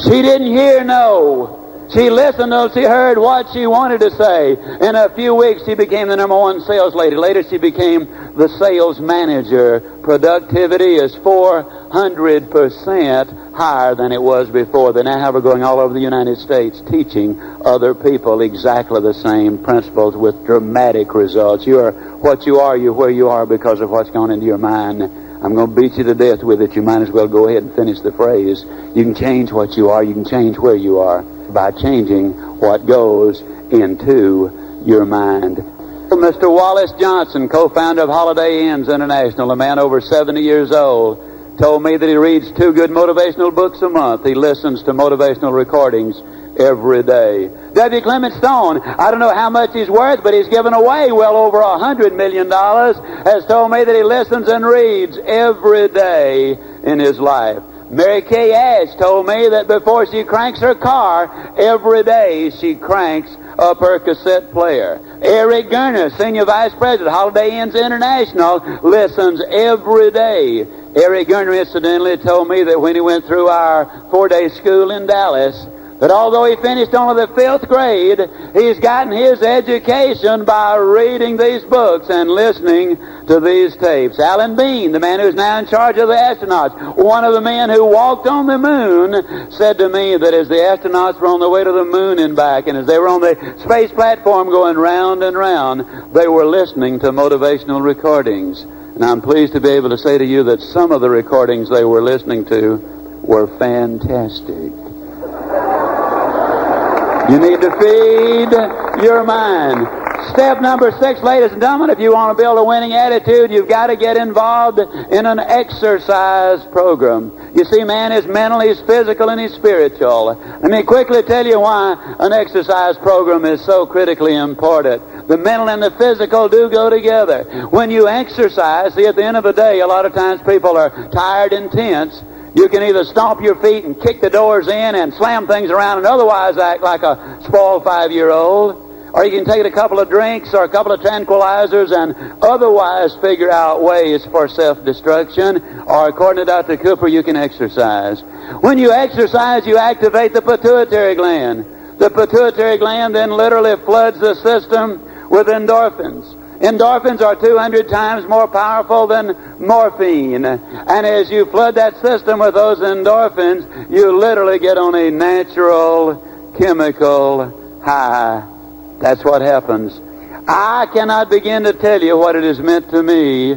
She didn't hear no. She listened to, she heard what she wanted to say. In a few weeks, she became the #1 sales lady. Later, she became the sales manager. Productivity is 400% higher than it was before. They now have her going all over the United States, teaching other people exactly the same principles with dramatic results. You are what you are, you're where you are because of what's gone into your mind. I'm going to beat you to death with it. You might as well go ahead and finish the phrase. You can change what you are. You can change where you are by changing what goes into your mind. Mr. Wallace Johnson, co-founder of Holiday Inns International, a man over 70 years old, told me that he reads 2 good motivational books a month. He listens to motivational recordings every day. W. Clement Stone, I don't know how much he's worth, but he's given away well over $100 million, has told me that he listens and reads every day in his life. Mary Kay Ash told me that before she cranks her car, every day she cranks up her cassette player. Eric Garner, Senior Vice President, Holiday Inns International, listens every day. Eric Garner incidentally told me that when he went through our 4-day school in Dallas, that although he finished only the 5th grade, he's gotten his education by reading these books and listening to these tapes. Alan Bean, the man who's now in charge of the astronauts, one of the men who walked on the moon, said to me that as the astronauts were on their way to the moon and back, and as they were on the space platform going round and round, they were listening to motivational recordings. And I'm pleased to be able to say to you that some of the recordings they were listening to were fantastic. You need to feed your mind. Step number 6, ladies and gentlemen, if you want to build a winning attitude, you've got to get involved in an exercise program. You see, man is mental, he's physical, and he's spiritual. Let me quickly tell you why an exercise program is so critically important. The mental and the physical do go together. When you exercise, see, at the end of the day, a lot of times people are tired and tense. You can either stomp your feet and kick the doors in and slam things around and otherwise act like a spoiled 5-year-old. Or you can take a couple of drinks or a couple of tranquilizers and otherwise figure out ways for self-destruction. Or according to Dr. Cooper, you can exercise. When you exercise, you activate the pituitary gland. The pituitary gland then literally floods the system with endorphins. Endorphins are 200 times more powerful than morphine. And as you flood that system with those endorphins, you literally get on a natural chemical high. That's what happens. I cannot begin to tell you what it has meant to me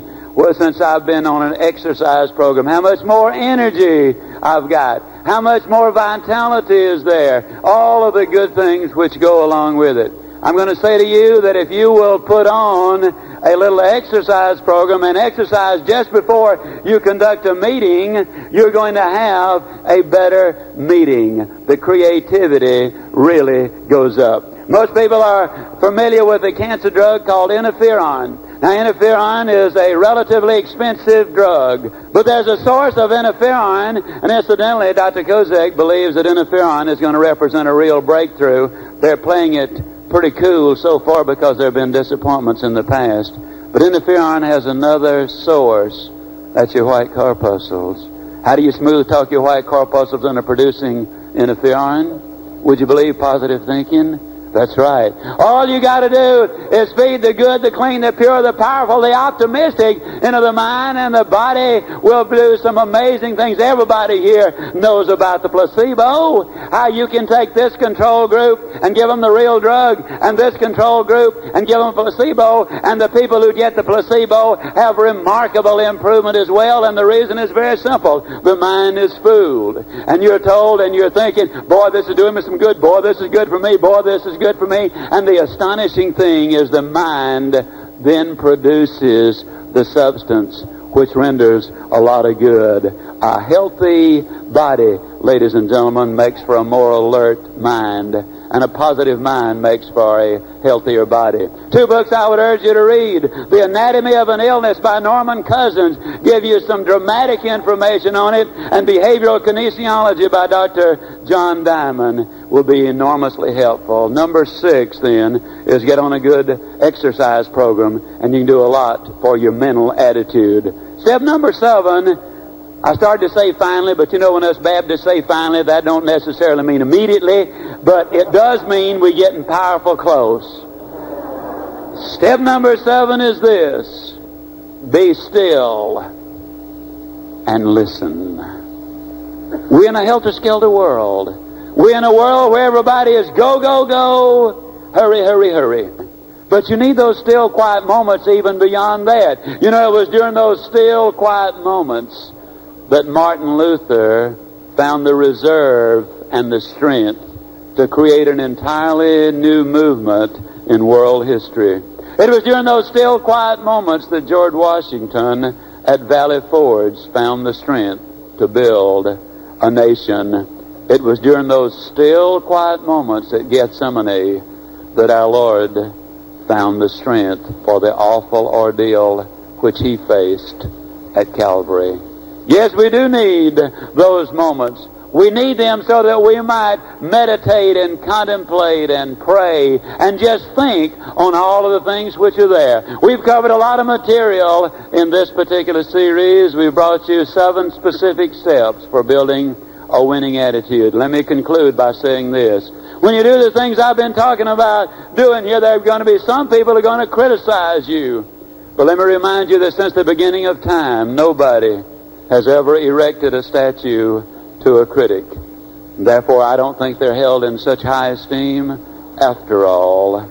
since I've been on an exercise program. How much more energy I've got. How much more vitality is there. All of the good things which go along with it. I'm going to say to you that if you will put on a little exercise program and exercise just before you conduct a meeting, you're going to have a better meeting. The creativity really goes up. Most people are familiar with a cancer drug called interferon. Now, interferon is a relatively expensive drug, but there's a source of interferon, and incidentally, Dr. Kozak believes that interferon is going to represent a real breakthrough. They're playing it pretty cool so far because there have been disappointments in the past. But interferon has another source. That's your white corpuscles. How do you smooth talk your white corpuscles into producing interferon? Would you believe positive thinking? That's right. All you got to do is feed the good, the clean, the pure, the powerful, the optimistic into the mind, and the body will do some amazing things. Everybody here knows about the placebo. How you can take this control group and give them the real drug, and this control group and give them a placebo, and the people who get the placebo have remarkable improvement as well. And the reason is very simple. The mind is fooled. And you're told and you're thinking, boy, this is doing me some good. Boy, this is good for me. Boy, this is good for me. And the astonishing thing is the mind then produces the substance which renders a lot of good. A healthy body, ladies and gentlemen, makes for a more alert mind. And a positive mind makes for a healthier body. 2 books I would urge you to read. The Anatomy of an Illness by Norman Cousins give you some dramatic information on it. And Behavioral Kinesiology by Dr. John Diamond will be enormously helpful. Number 6, then, is get on a good exercise program, and you can do a lot for your mental attitude. Step number 7, I started to say finally, but you know when us Baptists say finally, that don't necessarily mean immediately, but it does mean we're getting powerful close. Step number 7 is this: be still and listen. We're in a helter-skelter world. We're in a world where everybody is go, go, go, hurry, hurry, hurry. But you need those still, quiet moments even beyond that. You know, it was during those still, quiet moments that Martin Luther found the reserve and the strength to create an entirely new movement in world history. It was during those still, quiet moments that George Washington at Valley Forge found the strength to build a nation. It was during those still, quiet moments at Gethsemane that our Lord found the strength for the awful ordeal which he faced at Calvary. Yes, we do need those moments. We need them so that we might meditate and contemplate and pray and just think on all of the things which are there. We've covered a lot of material in this particular series. We've brought you 7 specific steps for building a winning attitude. Let me conclude by saying this. When you do the things I've been talking about doing here, there are going to be some people who are going to criticize you. But let me remind you that since the beginning of time, nobody has ever erected a statue to a critic. Therefore, I don't think they're held in such high esteem after all.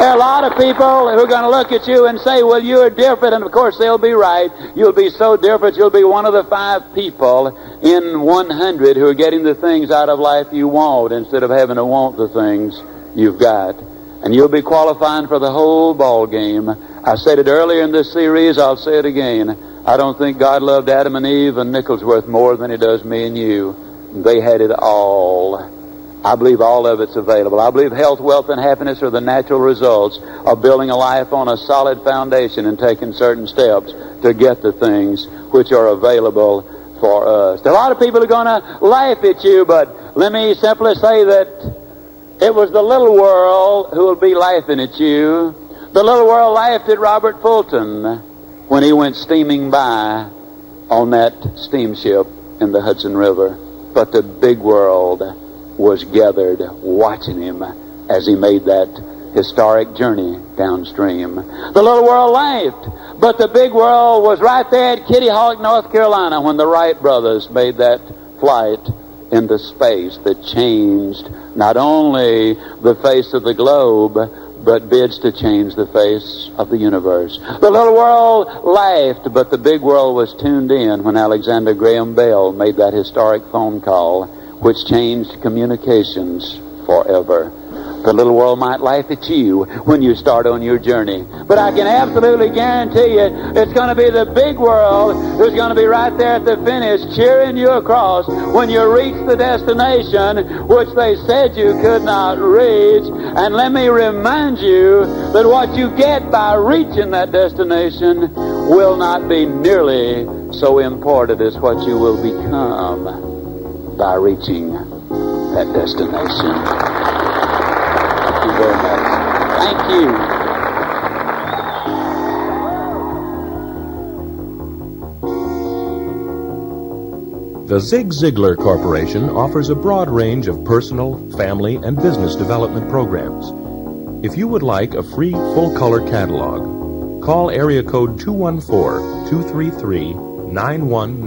There are a lot of people who are going to look at you and say, well, you're different, and of course they'll be right. You'll be so different, you'll be one of the 5 people in 100 who are getting the things out of life you want instead of having to want the things you've got. And you'll be qualifying for the whole ball game. I said it earlier in this series, I'll say it again. I don't think God loved Adam and Eve and Nicholsworth more than he does me and you. They had it all. I believe all of it's available. I believe health, wealth, and happiness are the natural results of building a life on a solid foundation and taking certain steps to get the things which are available for us. A lot of people are going to laugh at you, but let me simply say that it was the little world who will be laughing at you. The little world laughed at Robert Fulton when he went steaming by on that steamship in the Hudson River. But the big world was gathered watching him as he made that historic journey downstream. The little world laughed, but the big world was right there at Kitty Hawk, North Carolina, when the Wright brothers made that flight into space that changed not only the face of the globe, but bids to change the face of the universe. The little world laughed, but the big world was tuned in when Alexander Graham Bell made that historic phone call, which changed communications forever. The little world might laugh at you when you start on your journey, but I can absolutely guarantee you it's going to be the big world who's going to be right there at the finish cheering you across when you reach the destination which they said you could not reach. And let me remind you that what you get by reaching that destination will not be nearly so important as what you will become by reaching that destination. Thank you very much. Thank you. The Zig Ziglar Corporation offers a broad range of personal, family, and business development programs. If you would like a free full-color catalog, call area code 214-233-9190